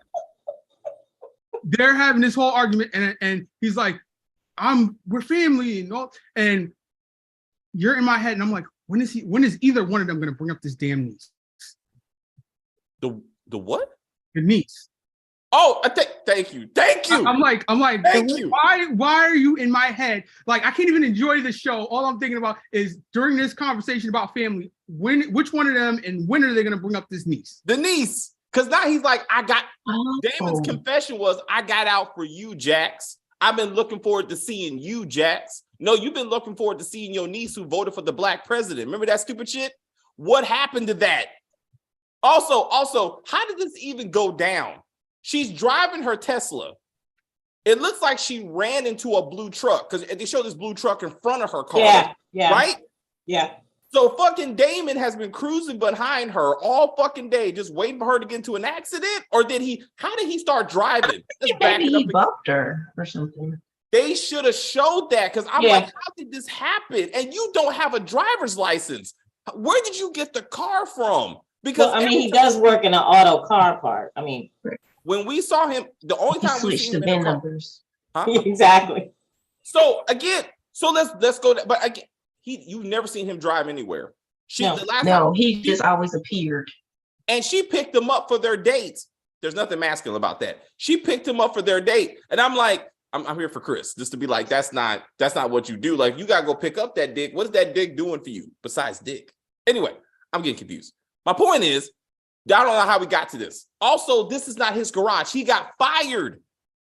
S4: They're having this whole argument, and he's like, we're family, and all, and you're in my head, and I'm like, when is either one of them gonna bring up this damn niece?
S1: The what?
S4: The niece.
S1: Oh, thank you.
S4: I'm like,
S1: thank you.
S4: Why are you in my head? Like, I can't even enjoy the show. All I'm thinking about is during this conversation about family, which one of them and when are they gonna bring up this niece?
S1: The niece. Because now he's like, Damon's confession was, I got out for you, Jax. I've been looking forward to seeing you, Jax. No, you've been looking forward to seeing your niece who voted for the black president. Remember that stupid shit? What happened to that? Also, how did this even go down? She's driving her Tesla. It looks like she ran into a blue truck because they show this blue truck in front of her car.
S2: Yeah.
S1: Right?
S2: Yeah.
S1: So fucking Damon has been cruising behind her all fucking day, just waiting for her to get into an accident? Or how did he start driving?
S3: Maybe he bumped her or something.
S1: They should have showed that because I'm like, how did this happen? And you don't have a driver's license. Where did you get the car from? Because
S2: Well, I mean, he does work in an auto car part. I mean,
S1: when we saw him, the only
S3: He
S1: time we
S3: switched
S1: seen
S3: the
S1: him in
S3: VIN
S1: a car,
S3: numbers.
S1: huh?
S2: exactly.
S1: So again, let's go. But again, you've never seen him drive anywhere.
S2: No.
S1: The last
S3: No,
S1: time
S3: he just always appeared.
S1: and she picked him up for their date. There's nothing masculine about that. She picked him up for their date, and I'm like, I'm here for Chris, just to be like, that's not what you do. Like, you gotta go pick up that dick. What is that dick doing for you besides dick? Anyway, I'm getting confused. My point is, I don't know how we got to this. Also, this is not his garage. He got fired.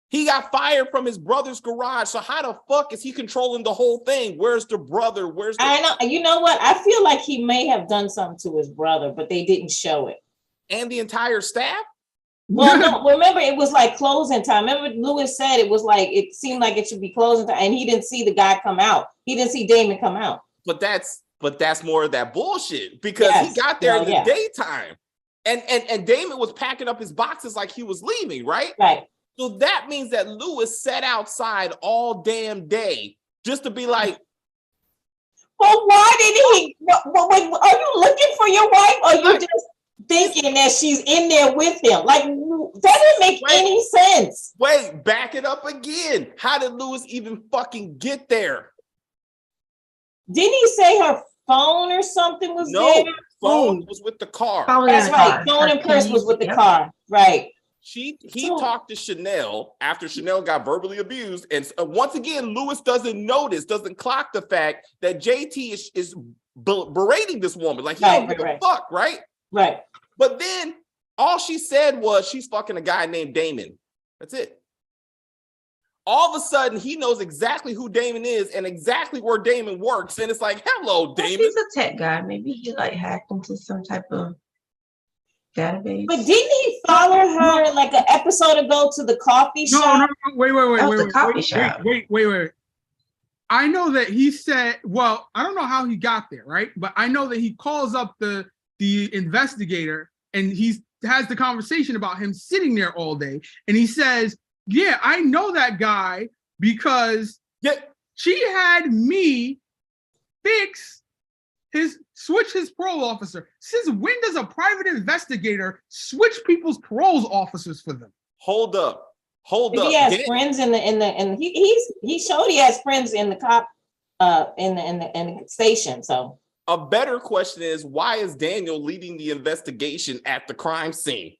S1: He got fired from his brother's garage. So how the fuck is he controlling the whole thing? Where's the brother?
S2: I know. You know what? I feel like he may have done something to his brother, but they didn't show it.
S1: And the entire staff?
S2: Well, no, remember, it was like closing time. Remember, Lewis said it was like, it seemed like it should be closing time, and he didn't see the guy come out. He didn't see Damon come out.
S1: But that's more of that bullshit, because he got there in the daytime. And Damon was packing up his boxes like he was leaving, right?
S2: Right.
S1: So that means that Lewis sat outside all damn day just to be like,
S2: well, why did he? Are you looking for your wife, or are you just thinking that she's in there with him? Like, that doesn't make any sense.
S1: Wait, back it up again. How did Lewis even fucking get there?
S2: Didn't he say her phone or something was there?
S1: No, phone was with the car.
S2: That's right. Phone and purse was with the car. Right.
S1: He talked to Chanel after Chanel got verbally abused. And once again, Lewis doesn't clock the fact that JT is berating this woman. Like, he don't give a fuck, right?
S2: Right.
S1: But then all she said was she's fucking a guy named Damon. That's it. All of a sudden, he knows exactly who Damon is and exactly where Damon works. And it's like, hello, Damon.
S3: He's a tech guy. Maybe he like hacked into some type of database.
S2: But didn't he follow her like an episode ago to the coffee shop?
S4: No, wait.
S3: The coffee shop.
S4: Wait. I know that he said, well, I don't know how he got there, right? But I know that he calls up the investigator, and he has the conversation about him sitting there all day. And he says, yeah, I know that guy because she had me switch his parole officer. Since when does a private investigator switch people's parole officers for them?
S1: Hold up.
S2: He has friends he showed he has friends in the cop in the station. So
S1: a better question is, why is Daniel leading the investigation at the crime scene?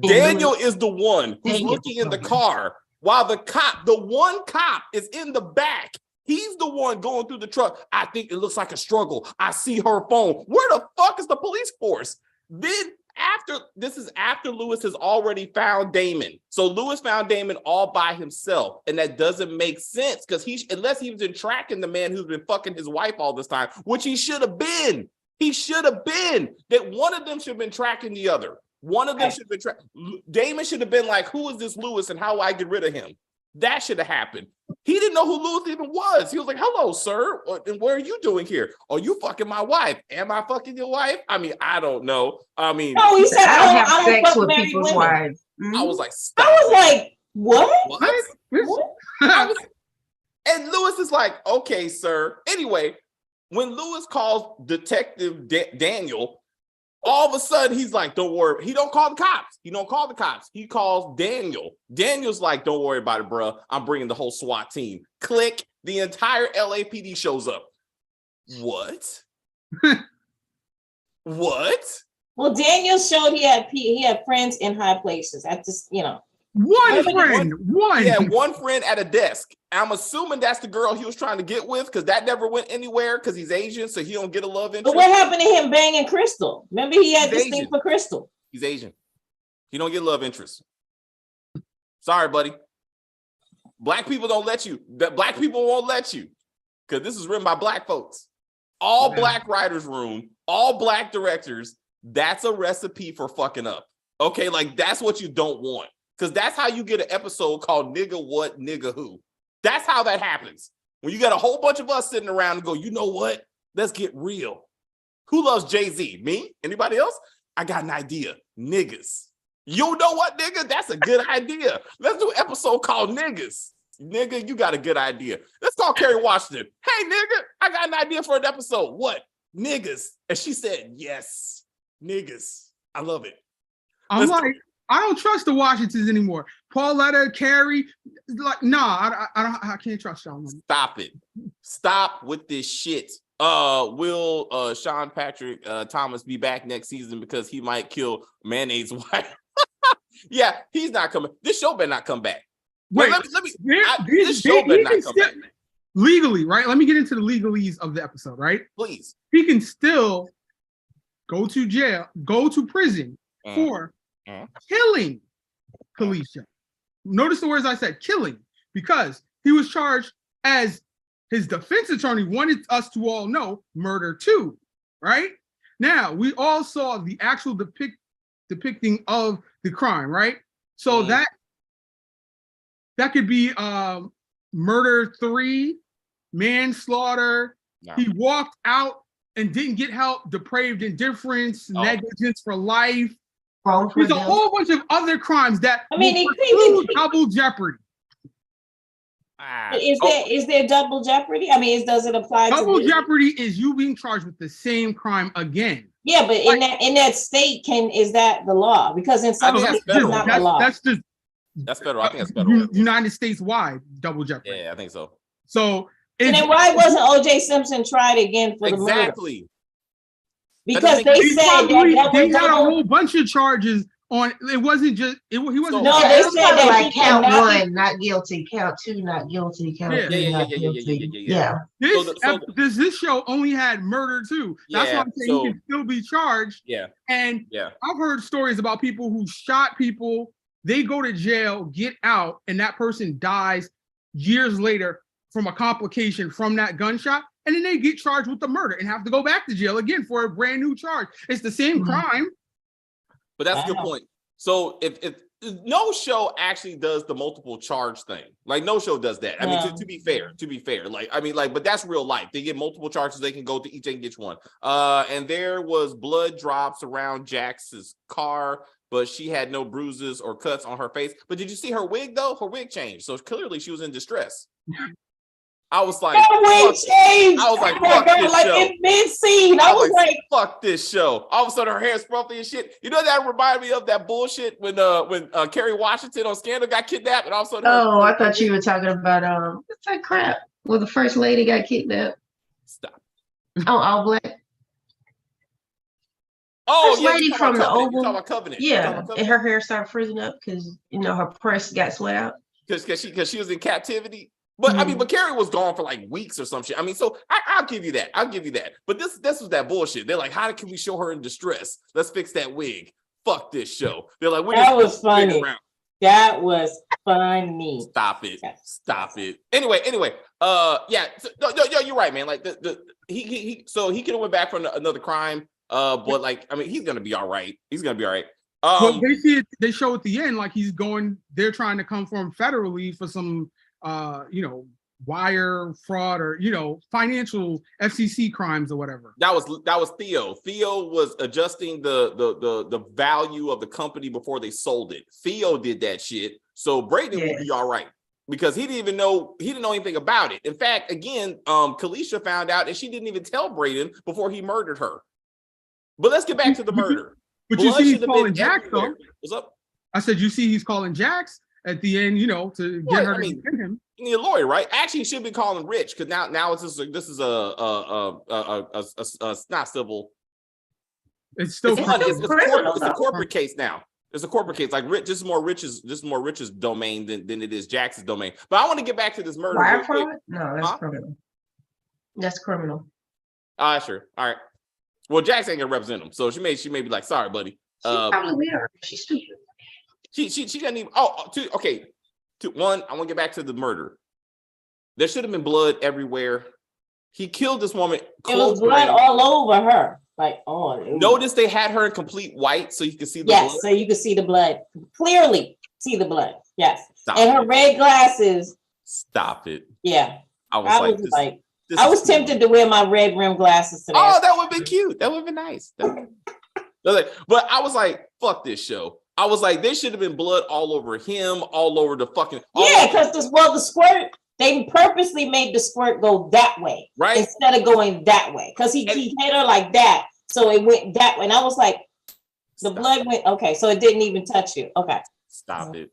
S1: Daniel is the one who's looking in the car while the one cop is in the back. He's the one going through the truck. I think it looks like a struggle. I see her phone. Where the fuck is the police force? Then this is after Lewis has already found Damon. So Lewis found Damon all by himself. And that doesn't make sense, because unless he was in tracking the man who's been fucking his wife all this time, which he should have been. He should have been. That one of them should have been tracking the other. One of them should have been tracking. Damon should have been like, who is this Lewis and how do I get rid of him? That should have happened. He didn't know who Lewis even was. He was like, hello, sir. And what are you doing here? Oh, you fucking my wife. Am I fucking your wife? I mean, I don't know. I mean,
S2: no, he said,
S3: I don't have
S2: I don't
S3: sex with
S2: people's
S3: people's wives.
S1: I was like, stop.
S2: I was like, what?
S1: And Lewis is like, okay, sir. Anyway, when Lewis calls Detective Daniel, all of a sudden he's like, don't worry. He don't call the cops. He calls Daniel. Daniel's like, don't worry about it, bro. I'm bringing the whole SWAT team. Click. The entire LAPD shows up. What? What?
S2: Well, Daniel showed he had friends in high places. That's just,
S4: One friend.
S1: He had one friend at a desk. I'm assuming that's the girl he was trying to get with, because that never went anywhere because he's Asian, so he don't get a love interest.
S2: But what happened to him banging Crystal? Remember, he had this thing for Crystal.
S1: He's Asian. He don't get love interest. Sorry, buddy. Black people don't let you. Black people won't let you, because this is written by black folks. All black writers' room, all black directors. That's a recipe for fucking up. Okay, like that's what you don't want. Because that's how you get an episode called Nigga What, Nigga Who. That's how that happens. When you got a whole bunch of us sitting around and go, you know what? Let's get real. Who loves Jay-Z? Me? Anybody else? I got an idea. Niggas. You know what, nigga? That's a good idea. Let's do an episode called Niggas. Nigga, you got a good idea. Let's call Kerry Washington. Hey, nigga, I got an idea for an episode. What? niggas. And she said, yes, niggas. I love it.
S4: I'm like, I don't trust the Washingtons anymore. Pauletta, Carrie, like, nah, I can't trust y'all.
S1: Stop it. Stop with this shit. Will Sean Patrick Thomas be back next season because he might kill Mayonnaise wife? Yeah, he's not coming. This show better not come back.
S4: Wait,
S1: this show better not come back.
S4: Legally, right? Let me get into the legalese of the episode, right?
S1: Please.
S4: He can still go to jail, go to prison for killing Kalisha. Notice the words I said, killing, because he was charged, as his defense attorney wanted us to all know, murder too, right? Now, we all saw the actual depicting of the crime, right? So that could be murder 3, manslaughter. No. He walked out and didn't get help, depraved indifference, negligence for life. There's a whole bunch of other crimes that include double jeopardy.
S2: Is there double jeopardy? I mean, does it apply?
S4: Double jeopardy is you being charged with the same crime again.
S2: Yeah, but in that state, is that the law? Because in some states, that's not the law.
S1: That's federal. I think that's federal.
S4: United States wide double jeopardy.
S1: Yeah, I think so.
S4: So
S2: then why wasn't O.J. Simpson tried again for the murder?
S1: Exactly.
S2: Because they said
S4: they had a whole bunch of charges on. It wasn't just he wasn't.
S3: No, they said that like count 1 not guilty, count 2 not guilty, count 3 not guilty. Yeah.
S4: This show only had murder too. That's why I'm saying he can still be charged.
S1: Yeah.
S4: And I've heard stories about people who shot people. They go to jail, get out, and that person dies years later from a complication from that gunshot. And then they get charged with the murder and have to go back to jail again for a brand new charge. It's the same crime.
S1: But that's a good point. So if no show actually does the multiple charge thing, like no show does that. I mean, to be fair, like, I mean, like, but that's real life. They get multiple charges. They can go to each and get one. And there was blood drops around Jax's car, but she had no bruises or cuts on her face. But did you see her wig though? Her wig changed. So clearly she was in distress. I was like, fuck this show.
S2: In mid-scene. I was like,
S1: fuck this show. All of a sudden her hair is scruffy and shit. You know, that reminded me of that bullshit when Kerry Washington on Scandal got kidnapped and all of a sudden.
S3: I thought you were talking about what's that crap? Well, the first lady got kidnapped.
S1: Stop.
S3: Oh, all black.
S1: Oh,
S3: first lady from the Oval.
S1: Talking about Covenant.
S3: Yeah, and her hair started freezing up because her press got sweat out.
S1: Because she was in captivity. But I mean, but Carrie was gone for like weeks or some shit. I mean, so I'll give you that. But this was that bullshit. They're like, how can we show her in distress? Let's fix that wig. Fuck this show. They're like,
S2: that was funny. That was funny.
S1: Stop it. Anyway. Yeah. So, no, you're right, man. Like he could have went back from another crime. But like, I mean, he's gonna be all right.
S4: Well, they show at the end like they're trying to come for him federally for some wire fraud or financial FCC crimes or whatever.
S1: That was Theo. Theo was adjusting the value of the company before they sold it. Theo did that shit. So Braden will be all right because he didn't know anything about it. In fact, again, Kalisha found out and she didn't even tell Braden before he murdered her. But let's get back to the murder.
S4: But you see he's calling Jax though.
S1: What's up?
S4: I said you see he's calling Jax at the end, to get her to defend him.
S1: You need a lawyer, right? Actually, he should be calling Rich because now this is a not civil.
S4: It's still
S1: it's a corporate case now. It's a corporate case. Like Rich, this is more Rich's domain than it is Jax's domain. But I want to get back to this murder.
S3: Wire fraud? No, that's criminal. That's criminal.
S1: Sure. All right. Well, Jax ain't gonna represent him, so she may be like, sorry, buddy.
S3: She probably will. She's stupid.
S1: She doesn't even. One, I want to get back to the murder. There should have been blood everywhere. He killed this woman.
S2: It was blood all over her.
S1: Notice they had her in complete white, so you can see the blood.
S2: Yes, so you can see the blood clearly. See the blood. Yes, her red glasses.
S1: Stop it.
S2: Yeah,
S1: I
S2: was tempted to wear my red rim glasses today.
S1: Oh, that would have been cute. That would have been nice. But I was like, fuck this show. I was like, there should have been blood all over him, all over the fucking.
S2: Because the squirt They purposely made the squirt go that way,
S1: right?
S2: Instead of going that way, because he hit her like that, so it went that way. And I was like, the blood went okay, so it didn't even touch you. Okay,
S1: stop it.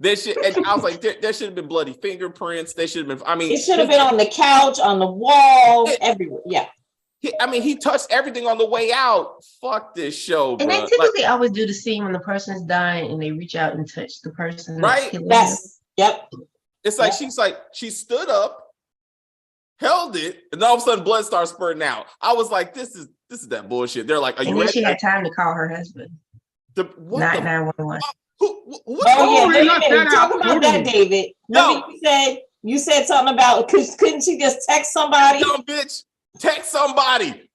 S1: There should, and I was like, there should have been bloody fingerprints. They should have been. I mean,
S2: it should have been on the couch, on the wall, everywhere. Yeah.
S1: He touched everything on the way out. Fuck this show,
S3: and
S1: bro.
S3: they typically always do the scene when the person's dying and they reach out and touch the person.
S1: Right?
S2: Yes. Yep.
S1: It's like she stood up, held it, and all of a sudden blood starts spurting out. I was like, this is that bullshit. They're like, are you
S3: and then
S1: ready?
S3: she had time to call her husband. Not 911.
S2: Oh yeah, wait talk about that, David. Remember you said something about couldn't she just text somebody?
S1: No, bitch, text somebody.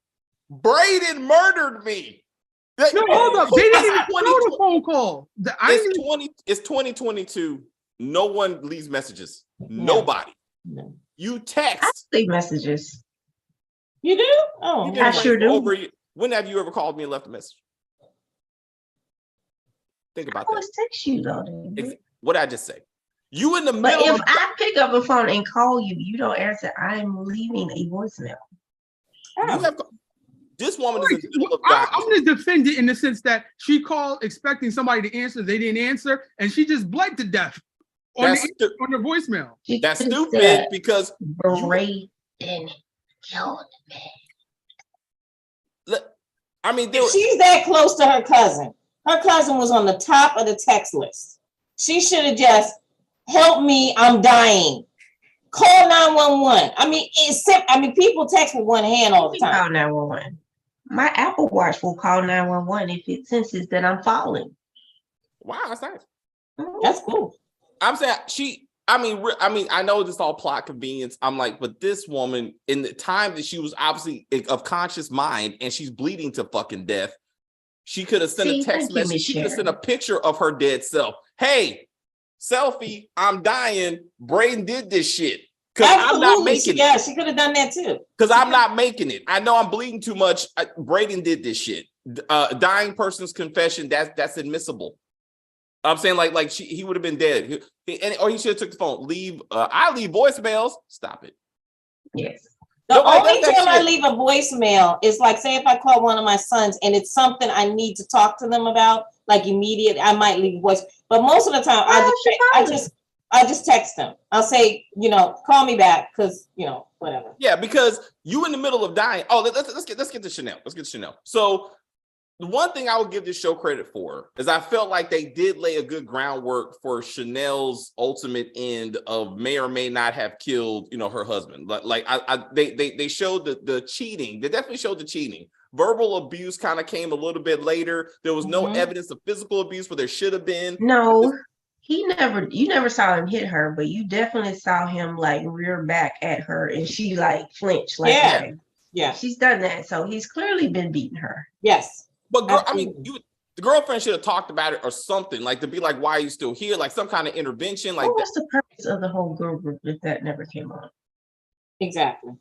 S1: Braden murdered me.
S4: No, hold up. They didn't even know the phone call.
S1: It's 2022. No one leaves messages. Nobody.
S2: No.
S1: You text.
S3: I leave messages.
S2: You do? Oh,
S3: I sure do.
S1: When have you ever called me and left a message? Think about
S3: I always text you though.
S1: What did I just say? You in the
S3: But
S1: middle.
S3: if I pick up a phone and call you, you don't answer. I'm leaving a voicemail.
S1: This woman is in the middle of
S4: I'm going to defend it in the sense that she called expecting somebody to answer. They didn't answer, and she just bled to death on the voicemail.
S1: That's stupid because
S3: Braden killed me.
S1: I mean,
S2: she's that close to her cousin. Her cousin was on the top of the text list. She should have just helped me. I'm dying. Call 911. I mean, people text with one hand all the time.
S3: Call 911. My Apple Watch will call 911 if it senses that I'm falling.
S1: Wow, that's nice.
S2: That's cool.
S1: I'm saying I know this all plot convenience. I'm like, but this woman, in the time that she was obviously of conscious mind and she's bleeding to fucking death, she could have sent a text message. She could have sent a picture of her dead self. Hey, selfie, I'm dying. Braden did this shit. Because I'm not making it.
S2: Yeah, she could have done that too.
S1: Because I'm not making it. I know I'm bleeding too much. Braden did this shit. Dying person's confession, that's admissible. I'm saying like he would have been dead. Or he should have took the phone. I leave voicemails. Stop it.
S3: Yes.
S2: The only time I leave a voicemail is like, say if I call one of my sons and it's something I need to talk to them about, like immediate, I might leave a voice. But most of the time, I just text them. I'll say, call me back because, whatever.
S1: Yeah, because you in the middle of dying. Oh, let's get to Chanel. Let's get to Chanel. So the one thing I would give this show credit for is I felt like they did lay a good groundwork for Chanel's ultimate end of may or may not have killed, her husband. They showed the cheating. They definitely showed the cheating. Verbal abuse kind of came a little bit later. There was no evidence of physical abuse, but there should have been.
S3: No, you never saw him hit her, but you definitely saw him like rear back at her and she like flinched. Like,
S2: yeah,
S3: she's done that. So he's clearly been beating her.
S2: Yes.
S1: But the girlfriend should have talked about it or something, like to be like, why are you still here? Like some kind of intervention. Like,
S3: what was the purpose of the whole girl group if that never came on?
S2: Exactly.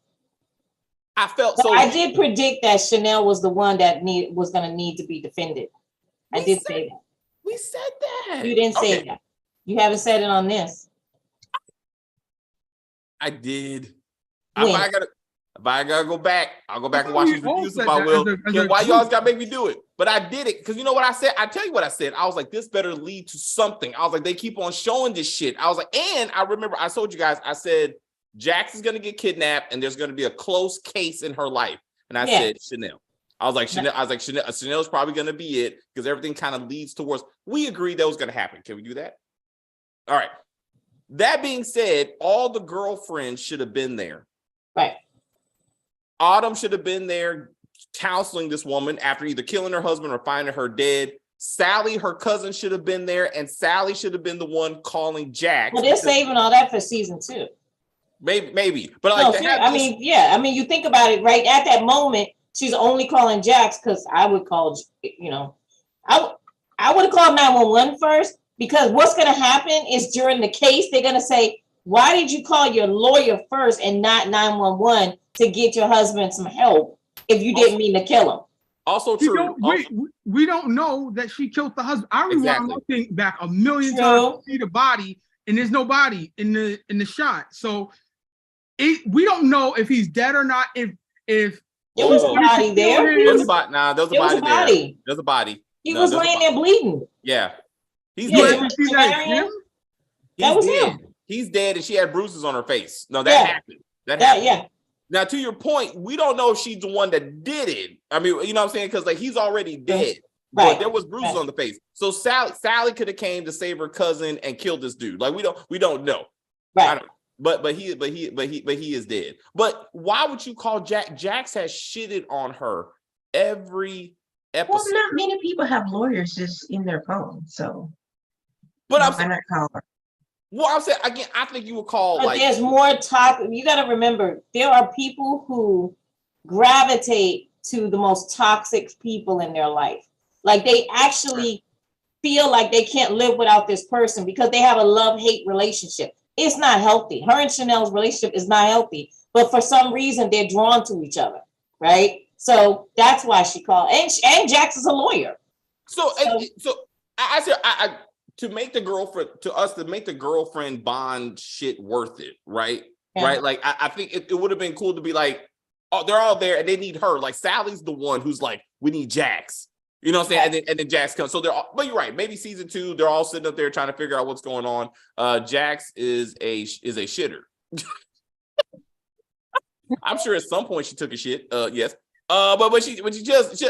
S1: I felt so.
S2: I did predict that Chanel was the one that was going to need to be defended. I did say that.
S1: We said that.
S2: You didn't say that. You haven't said it on this.
S1: I did. If I gotta go back, I'll go back and watch these reviews if I will. Why you always gotta make me do it? But I did it because you know what I said? I tell you what I said. I was like, this better lead to something. I was like, they keep on showing this shit. I was like, and I remember I told you guys, I said, Jax is gonna get kidnapped and there's gonna be a close case in her life. And I said Chanel. I was like, Chanel's probably gonna be it because everything kind of leads towards. We agreed that was gonna happen. Can we do that? All right. That being said, all the girlfriends should have been there.
S2: Right.
S1: Autumn should have been there counseling this woman after either killing her husband or finding her dead. Sally, her cousin, should have been there, and Sally should have been the one calling Jack.
S2: Well, they're saving all that for season 2.
S1: Maybe. But like,
S2: you think about it, right? At that moment, she's only calling Jax because I would call, I would have called 911 first because what's going to happen is during the case, they're going to say, why did you call your lawyer first and not 911 to get your husband some help if you didn't mean to kill him?
S1: Also true.
S4: We don't know that she killed the husband. I rewind my thing back a million times to see the body and there's no body in the shot. So we don't know if he's dead or not. If
S2: there was a body there.
S1: There's a body. Nah, there's a body there. There's a body.
S2: He was laying there bleeding.
S1: Yeah. He's
S2: dead.
S1: That was him. He's dead, and she had bruises on her face. No, that happened. That happened.
S2: Yeah.
S1: Now, to your point, we don't know if she's the one that did it. I mean, you know what I'm saying? Because like he's already dead.
S2: Right.
S1: But there was bruises on the face. So Sally could have came to save her cousin and killed this dude. Like we don't know.
S2: Right.
S1: But he is dead. But why would you call Jax has shitted on her every episode?
S3: Well, not many people have lawyers just in their phone, so.
S1: But
S3: why not call her?
S1: Well, I'm saying again, I think you would call
S2: but there's more toxic. You got to remember, there are people who gravitate to the most toxic people in their life. Like they actually feel like they can't live without this person because they have a love-hate relationship. It's not healthy. Her and Chanel's relationship is not healthy, but for some reason they're drawn to each other, right? So that's why she called. And Jax is a lawyer.
S1: So I said to make the girlfriend bond shit worth it, right? Yeah. Right. Like I think it would have been cool to be like, oh, they're all there and they need her. Like Sally's the one who's like, we need Jax. You know what I'm saying? And then Jax comes. So but you're right. Maybe season 2, they're all sitting up there trying to figure out what's going on. Jax is a shitter. I'm sure at some point she took a shit. Yes. But she just.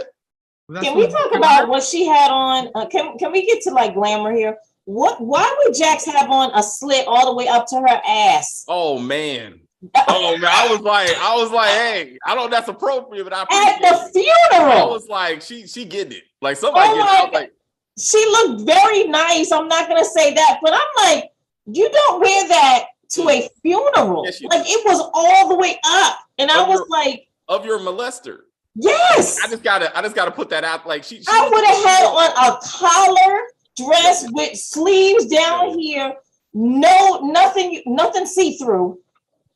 S2: Can we talk about what she had on? Can we get to like glamour here? Why would Jax have on a slit all the way up to her ass?
S1: Oh man. I was like, hey, I don't know if that's appropriate, but I
S2: at the funeral.
S1: I was like, she getting it. Like somebody getting it. Like,
S2: she looked very nice. I'm not gonna say that, but I'm like, you don't wear that to a funeral. Yes, like it was all the way up. And I was like,
S1: of your molester.
S2: Yes.
S1: I just gotta put that out. Like she
S2: I would have had on a collar dress with sleeves down here. No, nothing see-through.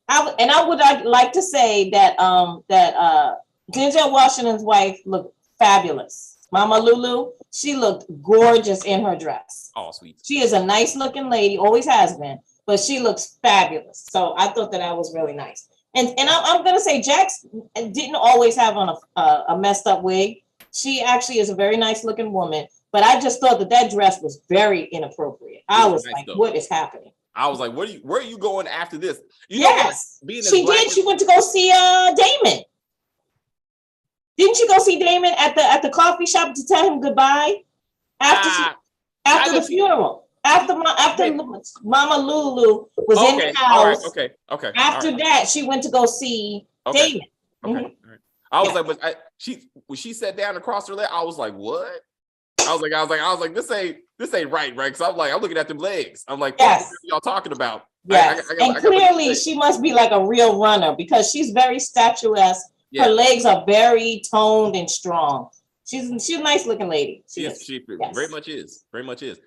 S2: I would like to say that Denzel Washington's wife looked fabulous. Mama Lulu, she looked gorgeous in her dress.
S1: Oh, sweet.
S2: She is a nice looking lady, always has been, but she looks fabulous. So I thought that was really nice. And I'm gonna say Jax didn't always have on a messed up wig. She actually is a very nice looking woman, but I just thought that dress was very inappropriate. I was nice like, though. What is happening?
S1: I was like, where are you going after this?
S2: Yes, she did. She went to go see Damon. Didn't she go see Damon at the coffee shop to tell him goodbye after the funeral? After Mama Lulu was in the house.
S1: Okay.
S2: After that, she went to go see Damon.
S1: Okay. Mm-hmm. Right. I was like, but when she sat down across her leg, I was like, what? I was like, this ain't right? Because I'm looking at them legs. I'm like, yes. What are y'all talking about?
S2: Yes. And clearly she must be like a real runner because she's very statuesque. Yeah. Her legs are very toned and strong. She's a nice looking lady.
S1: She very much is.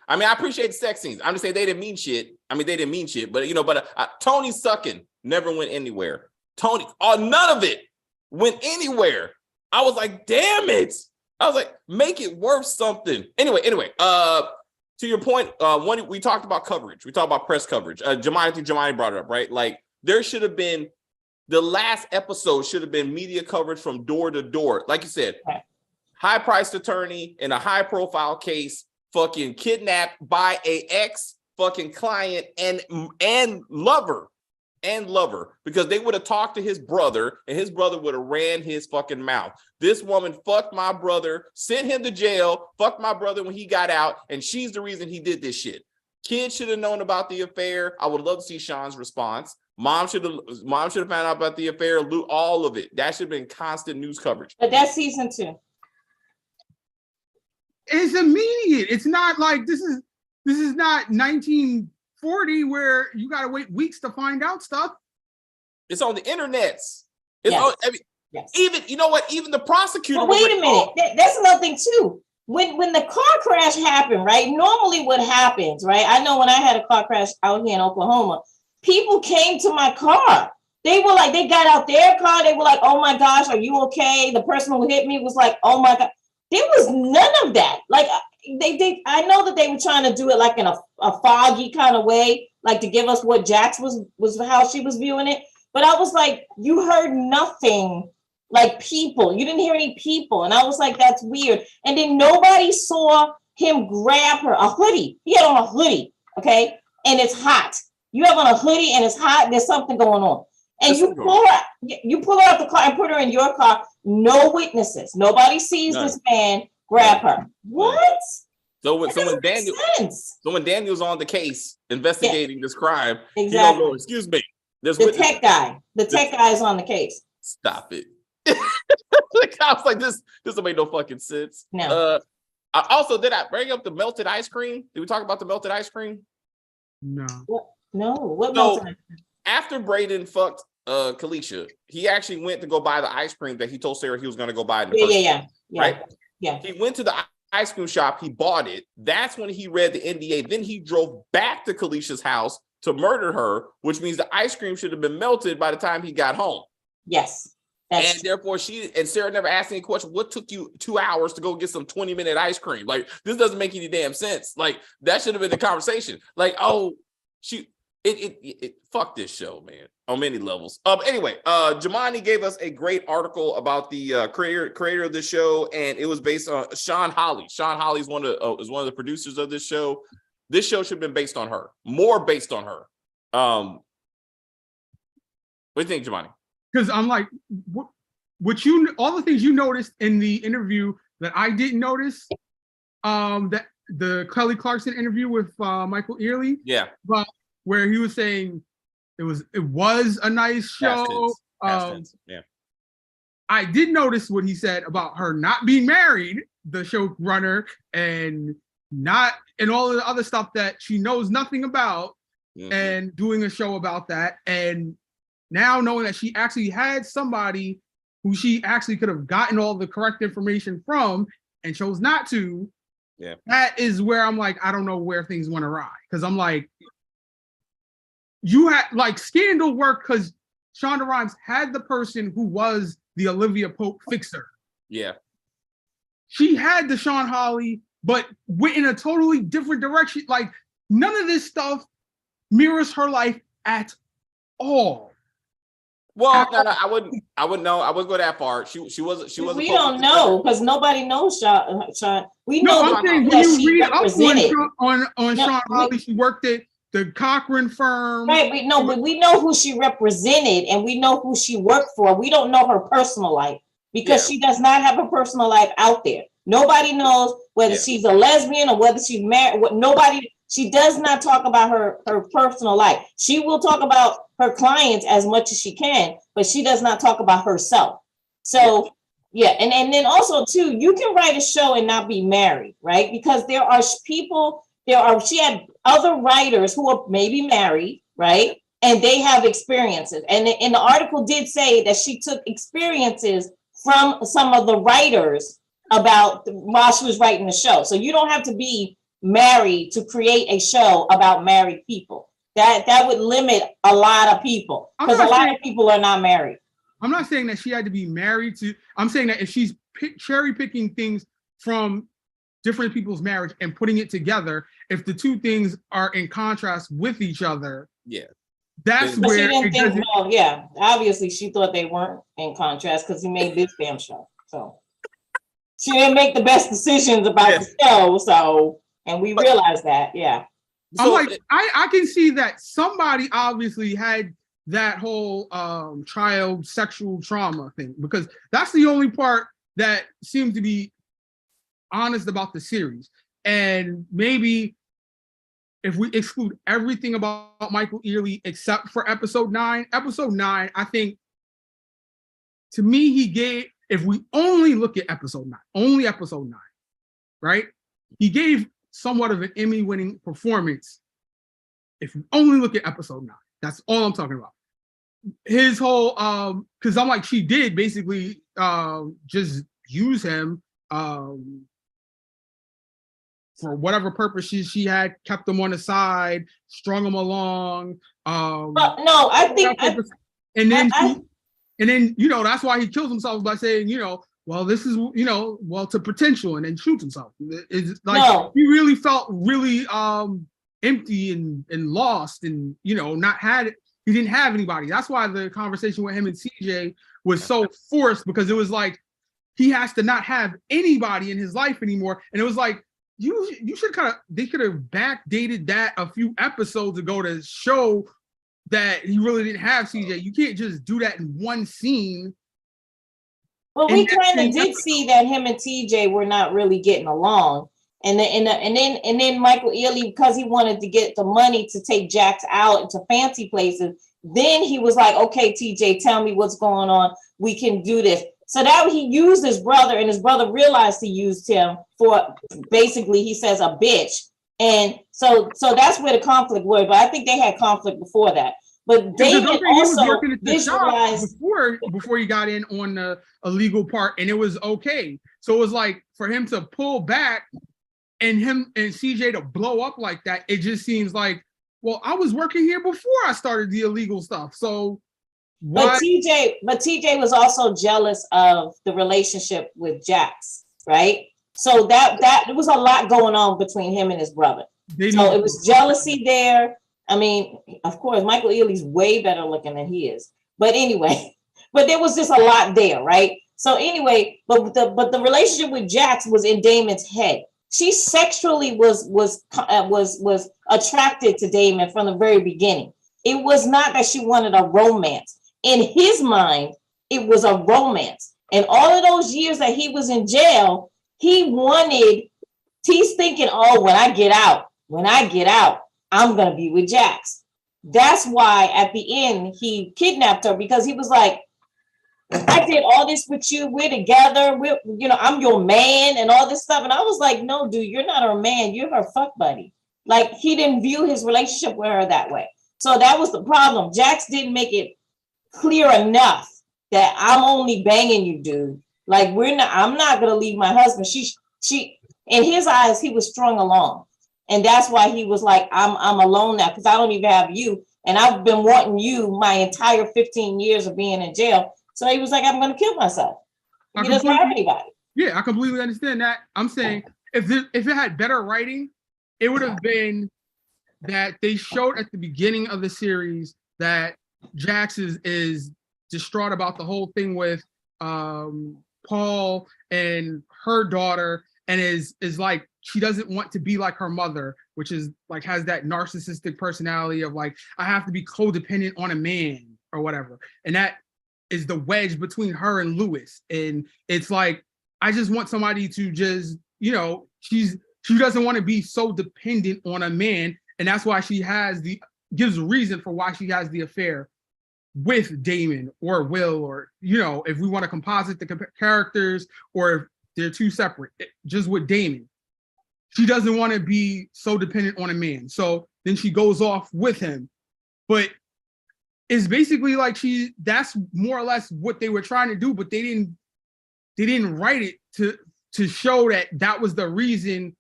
S1: I mean, I appreciate the sex scenes. I'm just saying they didn't mean shit. But Tony sucking never went anywhere. Tony, none of it went anywhere. I was like, damn it. I was like, make it worth something. Anyway, to your point, when we talked about coverage, we talked about press coverage. Jemani brought it up, right? Like there should have been, the last episode should have been media coverage from door to door. Like you said, high-priced attorney in a high-profile case, fucking kidnapped by a ex fucking client and lover. Because they would have talked to his brother and his brother would have ran his fucking mouth. This woman fucked my brother, sent him to jail, fucked my brother when he got out, and she's the reason he did this shit. Kids should have known about the affair. I would love to see Sean's response. Mom should have found out about the affair, all of it. That should have been constant news coverage.
S2: But that's season 2.
S4: It's immediate. It's not like this is not 1940 where you got to wait weeks to find out stuff.
S1: It's on the internets. Even you know what? Even the prosecutor.
S2: But wait a minute. That's another thing too. When the car crash happened, right? Normally, what happens, right? I know when I had a car crash out here in Oklahoma, people came to my car. They were like, they got out their car. They were like, "Oh my gosh, are you okay?" The person who hit me was like, "Oh my God." There was none of that. Like I know that they were trying to do it like in a foggy kind of way. like to give us what Jax was how she was viewing it. But I was like, you heard nothing like people. You didn't hear any people. And I was like, that's weird. And then nobody saw him grab her, a hoodie. He had on a hoodie, okay? And it's hot. You have on a hoodie and it's hot, there's something going on. And you pull her out the car and put her in your car. No witnesses. Nobody sees this man grab her. What?
S1: So when Daniel's on the case investigating this crime,
S2: exactly.
S1: He don't go, excuse me.
S2: The tech guy is on the case.
S1: Stop it. I was like, this don't make no fucking sense.
S2: No.
S1: Also, did I bring up the melted ice cream? Did we talk about the melted ice cream?
S4: No.
S2: What
S1: so, after Brayden fucked Kalisha, he actually went to go buy the ice cream that he told Sarah he was going to go buy in the first place, right?
S2: Yeah.
S1: He went to the ice cream shop, he bought it. That's when he read the NDA. Then he drove back to Kalisha's house to murder her, which means the ice cream should have been melted by the time he got home.
S2: Yes.
S1: And therefore Sarah never asked any question. What took you 2 hours to go get some 20-minute ice cream? Like, this doesn't make any damn sense. Like, that should have been the conversation. Like, fuck this show, man, on many levels. Anyway, Jamani gave us a great article about the creator of this show, and it was based on Sean Hawley. Sean Hawley is one of the producers of this show. This show should have been based on her, more based on her. What do you think, Jamani?
S4: Because I'm like, all the things you noticed in the interview that I didn't notice, that the Kelly Clarkson interview with Michael Ealy, but where he was saying it was a nice show.
S1: Past tense. Yeah.
S4: I did notice what he said about her not being married, the showrunner, and all of the other stuff that she knows nothing about, and doing a show about that. And now knowing that she actually had somebody who she actually could have gotten all the correct information from and chose not to, that is where I'm like, I don't know where things went awry. Because I'm like, you had like scandal work because Shonda Rhimes had the person who was the Olivia Pope fixer.
S1: Yeah.
S4: She had the Sean Hawley, but went in a totally different direction. Like, none of this stuff mirrors her life at all.
S1: Well, no, I wouldn't know. I wouldn't go that far. She wasn't.
S2: We don't know because nobody knows Sean. We know
S4: I'm saying when you read up on Sean Hawley, she worked at the Cochran firm.
S2: Right, but we know who she represented and we know who she worked for. We don't know her personal life because she does not have a personal life out there. Nobody knows whether she's a lesbian or whether she's married. She does not talk about her personal life. She will talk about her clients as much as she can, but she does not talk about herself. So and then also too, you can write a show and not be married, right? Because there are people. She had other writers who are maybe married, right? And they have experiences. And the article did say that she took experiences from some of the writers while she was writing the show. So you don't have to be married to create a show about married people. That would limit a lot of people because a lot of people are not married.
S4: I'm not saying that she had to be married to. I'm saying that if she's cherry picking things from different people's marriage and putting it together, if the two things are in contrast with each other, that's
S2: but
S4: where
S2: she didn't think, obviously she thought they weren't in contrast because he made this damn show. So she didn't make the best decisions about the show. So, and we realized that,
S4: I'm like, I can see that somebody obviously had that whole child sexual trauma thing, because that's the only part that seemed to be honest about the series. And maybe if we exclude everything about Michael Ealy except for episode 9, I think, to me, he gave, if we only look at episode 9, right? He gave somewhat of an Emmy-winning performance. If we only look at episode 9, that's all I'm talking about. His whole, because I'm like, she did basically just use him for whatever purpose she had, kept him on the side, strung him along.
S2: But no, I think,
S4: and then that's why he kills himself by saying, well, this is, to potential, and then shoots himself. It's like he really felt really empty and lost and, you know, he didn't have anybody. That's why the conversation with him and CJ was so forced, because it was like, he has to not have anybody in his life anymore. And it was like, you should they could have backdated that a few episodes ago to show that he really didn't have CJ. You can't just do that in one scene.
S2: Well, we kind of did see that him and TJ were not really getting along. And then Michael Ealy, because he wanted to get the money to take Jax out into fancy places, then he was like, okay, TJ, tell me what's going on. We can do this. So that he used his brother, and his brother realized he used him for, basically, he says, a bitch. And so that's where the conflict was. But I think they had conflict before that. But David also visualized
S4: before he got in on the illegal part, and it was okay. So it was like, for him to pull back and him and CJ to blow up like that, it just seems like, well, I was working here before I started the illegal stuff. So why?
S2: But TJ was also jealous of the relationship with Jax, right? So that there was a lot going on between him and his brother. So it was jealousy there. I mean, of course, Michael Ealy's way better looking than he is. But anyway, but there was just a lot there, right? So anyway, but the relationship with Jax was in Damon's head. She sexually was attracted to Damon from the very beginning. It was not that she wanted a romance. In his mind, it was a romance. And all of those years that he was in jail, he's thinking, oh, when I get out, I'm going to be with Jax. That's why at the end, he kidnapped her, because he was like, I did all this with you. We're together. I'm your man and all this stuff. And I was like, no, dude, you're not her man. You're her fuck buddy. Like, he didn't view his relationship with her that way. So that was the problem. Jax didn't make it clear enough that I'm only banging you, dude. Like, I'm not going to leave my husband. She, in his eyes, he was strung along. And that's why he was like, I'm alone now, because I don't even have you. And I've been wanting you my entire 15 years of being in jail. So he was like, I'm going to kill myself. He doesn't have anybody.
S4: Yeah, I completely understand that. I'm saying if it had better writing, it would have been that they showed at the beginning of the series that Jax is distraught about the whole thing with Paul and her daughter, and is like, she doesn't want to be like her mother, which is like, has that narcissistic personality of like, I have to be codependent on a man or whatever. And that is the wedge between her and Lewis. And it's like, I just want somebody to just, she doesn't want to be so dependent on a man. And that's why she gives a reason for why she has the affair with Damon or Will, or, if we want to composite the characters, or if they're two separate, just with Damon. She doesn't want to be so dependent on a man. So then she goes off with him. But it's basically like that's more or less what they were trying to do, but they didn't write it to show that was the reason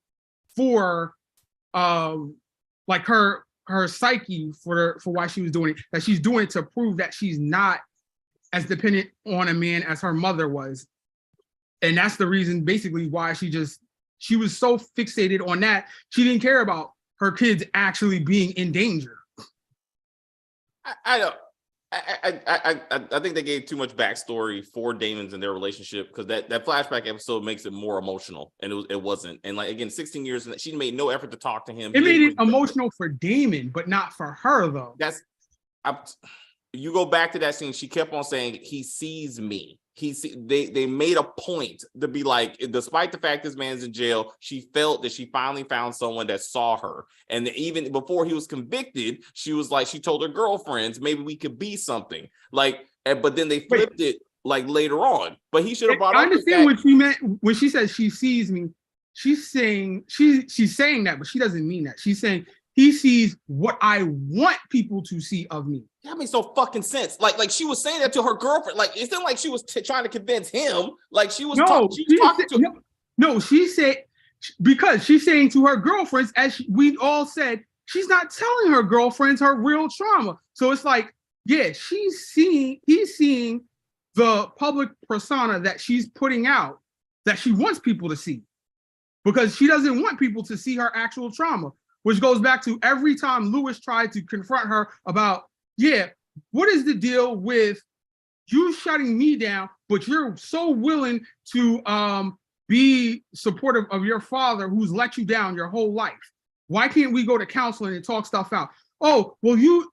S4: for like her psyche for why she was doing it, that she's doing it to prove that she's not as dependent on a man as her mother was. And that's the reason basically why she was so fixated on that. She didn't care about her kids actually being in danger.
S1: I don't. I think they gave too much backstory for Damon's and their relationship, because that flashback episode makes it more emotional, and it wasn't. And like, again, 16 years, and she made no effort to talk to him.
S4: It made it emotional for Damon, but not for her though.
S1: You go back to that scene. She kept on saying, "He sees me." They made a point to be like, despite the fact this man's in jail, she felt that she finally found someone that saw her. And even before he was convicted, she was like, she told her girlfriends, maybe we could be something. Like, but then they flipped it like later on. But he should have brought up.
S4: I understand what she meant when she said she sees me. She's saying that, but she doesn't mean that. She's saying he sees what I want people to see of me.
S1: That makes no fucking sense. Like she was saying that to her girlfriend. Like, it's not like she was trying to convince him. Like, she was talking to him.
S4: No, she said, because she's saying to her girlfriends, as we all said, she's not telling her girlfriends her real trauma. So it's like, yeah, he's seeing the public persona that she's putting out, that she wants people to see, because she doesn't want people to see her actual trauma. which goes back to every time Lewis tried to confront her about, yeah, what is the deal with you shutting me down, but you're so willing to be supportive of your father who's let you down your whole life. Why can't we go to counseling and talk stuff out? Oh, well, you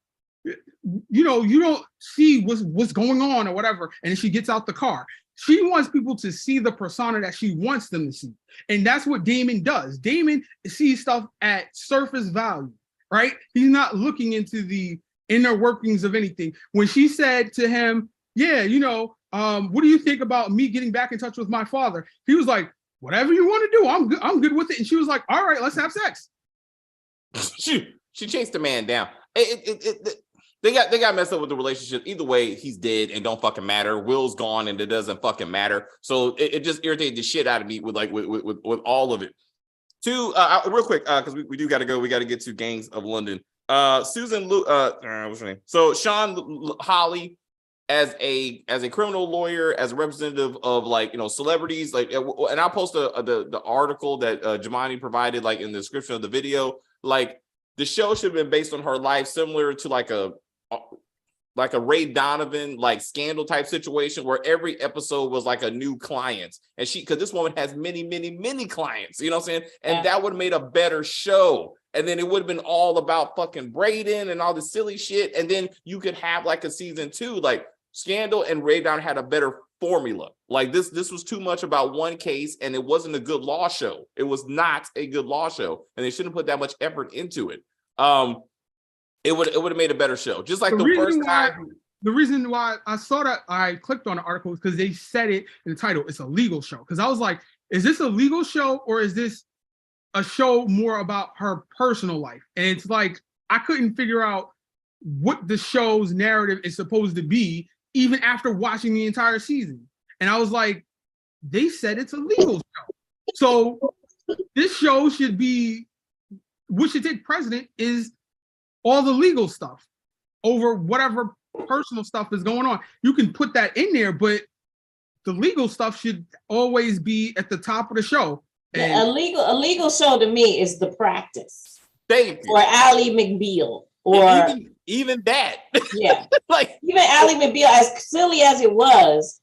S4: don't see what's going on or whatever. And she gets out the car. She wants people to see the persona that she wants them to see. And that's what Damon does. Damon sees stuff at surface value, right? He's not looking into the inner workings of anything. When she said to him, yeah, what do you think about me getting back in touch with my father? He was like, whatever you want to do, I'm good with it. And she was like, all right, let's have sex.
S1: She chased the man down. They got messed up with the relationship. Either way, he's dead and don't fucking matter. Will's gone and it doesn't fucking matter. So it just irritated the shit out of me with all of it. Real quick, because we do got to go. We got to get to Gangs of London. What's her name? So Sean Holly, as a criminal lawyer, as a representative of celebrities, and I'll post the article that Jemani provided in the description of the video. The show should have been based on her life, similar to like a Ray Donovan scandal type situation where every episode was like a new client, and because this woman has many clients, you know what I'm saying, and that would have made a better show. And then it would have been all about fucking Braden and all the silly shit, and then you could have a season 2 Scandal and Ray Donovan had a better formula. This was too much about one case, and it wasn't a good law show. It was not a good law show, and they shouldn't put that much effort into it. It would have made a better show. Just like the first time.
S4: The reason why I saw that I clicked on the article is because they said it in the title. It's a legal show. Because I was like, is this a legal show or is this a show more about her personal life? And it's I couldn't figure out what the show's narrative is supposed to be, even after watching the entire season. And I was like, they said it's a legal show. So this show should be, what should take precedent is all the legal stuff over whatever personal stuff is going on. You can put that in there, but the legal stuff should always be at the top of the show. And
S2: a legal show to me is The Practice.
S1: Thank you.
S2: Or Ally McBeal. Or
S1: even that.
S2: Yeah. Even Ally McBeal, as silly as it was,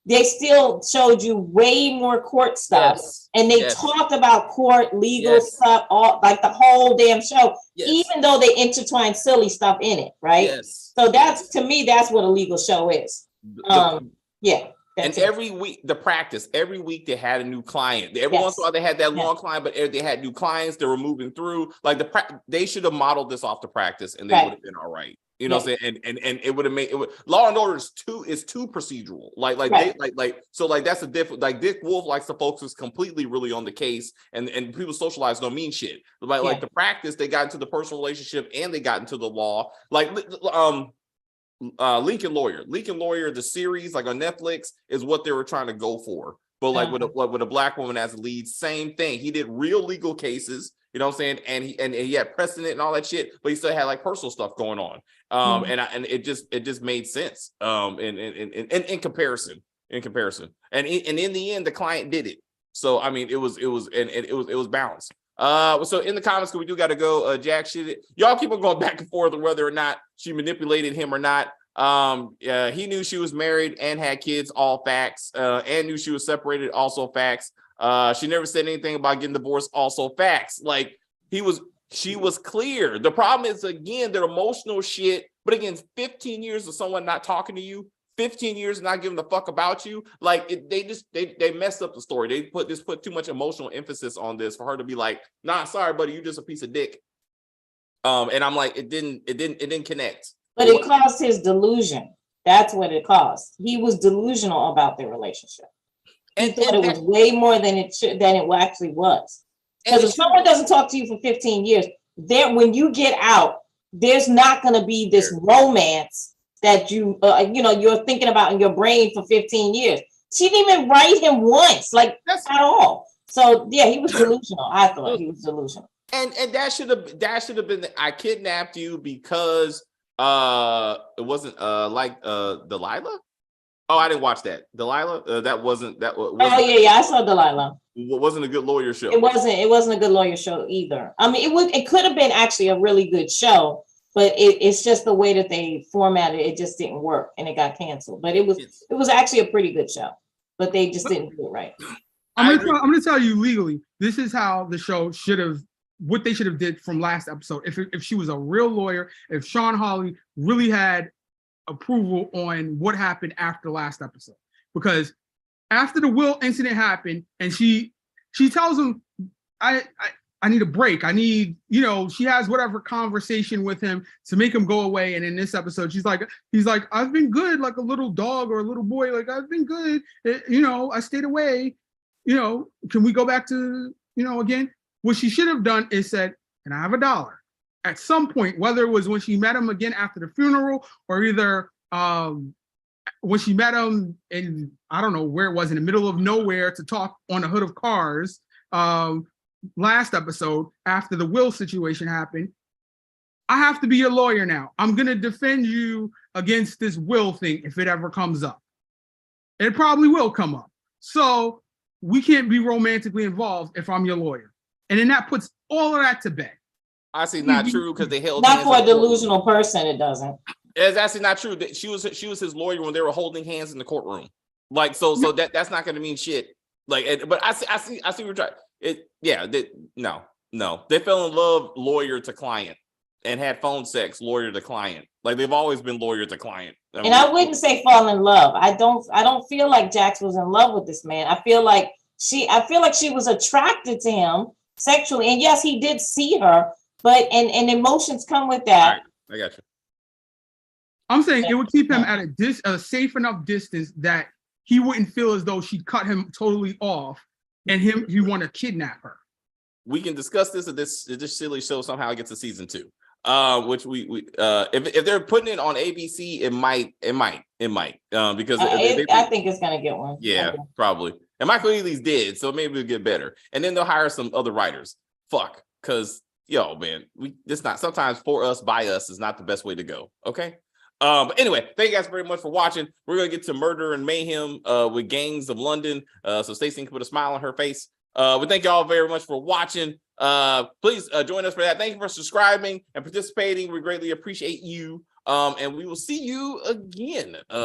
S2: they still showed you way more court stuff.
S1: Yes.
S2: And they talked about court, legal stuff, all the whole damn show, even though they intertwined silly stuff in it, right?
S1: Yes.
S2: So that's what a legal show is.
S1: And every week, The Practice, every week they had a new client. Every once in a while they had that long client, but they had new clients they were moving through. They should have modeled this off The Practice, and they would have been all right. You know what I'm saying? And it would have made it. Law and Order is too procedural. That's a different. Dick Wolf likes to focus completely really on the case, and people socialize don't mean shit. The Practice, they got into the personal relationship and they got into the law. Lincoln Lawyer, the series on Netflix is what they were trying to go for. But with a black woman as a lead, same thing. He did real legal cases, you know what I'm saying, and he had precedent and all that shit, but he still had personal stuff going on. And it just made sense. In comparison. And in the end, the client did it. So I mean, it was balanced. So in the comments, we do got to go. Jack shit. Y'all keep on going back and forth on whether or not she manipulated him or not. He knew she was married and had kids, all facts. And knew she was separated, also facts. She never said anything about getting divorced, also facts. She was clear. The problem is, again, their emotional shit. But again, 15 years of someone not talking to you, 15 years not giving a fuck about you. They messed up the story. They put too much emotional emphasis on this for her to be like, nah, sorry, buddy, you just a piece of dick. And I'm like, it didn't connect.
S2: But it caused his delusion. That's what it caused. He was delusional about their relationship. He thought it was way more than it actually was. Because if someone doesn't talk to you for 15 years, when you get out, there's not going to be this romance that you're thinking about in your brain for 15 years. She didn't even write him once, at all. So yeah, he was delusional. I thought he was delusional.
S1: And that should have been I kidnapped you because it wasn't Delilah. Oh, I didn't watch that. Delilah. That wasn't.
S2: Oh yeah, I saw Delilah.
S1: wasn't a good lawyer show.
S2: It wasn't a good lawyer show either. I mean, it could have been actually a really good show, but it's just the way that they formatted it just didn't work and it got canceled. But it was actually a pretty good show, but they just didn't do it right.
S4: I'm gonna tell you legally, this is how the show what they should have did from last episode. If she was a real lawyer, if Sean Hawley really had approval on what happened after last episode, because after the will incident happened, and she tells him, I need a break. I need, she has whatever conversation with him to make him go away. And in this episode, he's like, I've been good, like a little dog or a little boy. Like, I've been good. I stayed away. Can we go back to, again? What she should have done is said, can I have $1? At some point, whether it was when she met him again after the funeral, or either when she met him in, I don't know where it was, in the middle of nowhere to talk on the hood of cars, last episode after the will situation happened. I have to be your lawyer now. I'm going to defend you against this will thing if it ever comes up. It probably will come up. So we can't be romantically involved if I'm your lawyer. And then that puts all of that to bed.
S1: I see, not true, because they held
S2: Not
S1: hands
S2: for a
S1: in the courtroom.
S2: delusional person, it doesn't.
S1: It's actually not true. That she was his lawyer when they were holding hands in the courtroom. Like, so that's not going to mean shit. Like, but I see what you're trying. No, they fell in love lawyer to client and had phone sex lawyer to client. Like, they've always been lawyer to client.
S2: I wouldn't say fall in love. I don't feel like Jax was in love with this man. I feel like she was attracted to him sexually, and yes, he did see her, but and emotions come with that.
S1: Right, I got you.
S4: I'm saying it would keep him at a safe enough distance that he wouldn't feel as though she cut him totally off, and he want to kidnap her.
S1: We can discuss this if this silly show somehow gets a season 2. Which we if they're putting it on ABC, it might because
S2: I think it's gonna get one.
S1: Yeah, probably. And Michael Ealy's dead, so maybe it'll get better. And then they'll hire some other writers. Because man, it's not, sometimes for us, by us is not the best way to go. Okay. But anyway, thank you guys very much for watching. We're gonna get to Murder and Mayhem with Gangs of London. So Stacey can put a smile on her face. We thank y'all very much for watching. Please join us for that. Thank you for subscribing and participating. We greatly appreciate you. And we will see you again.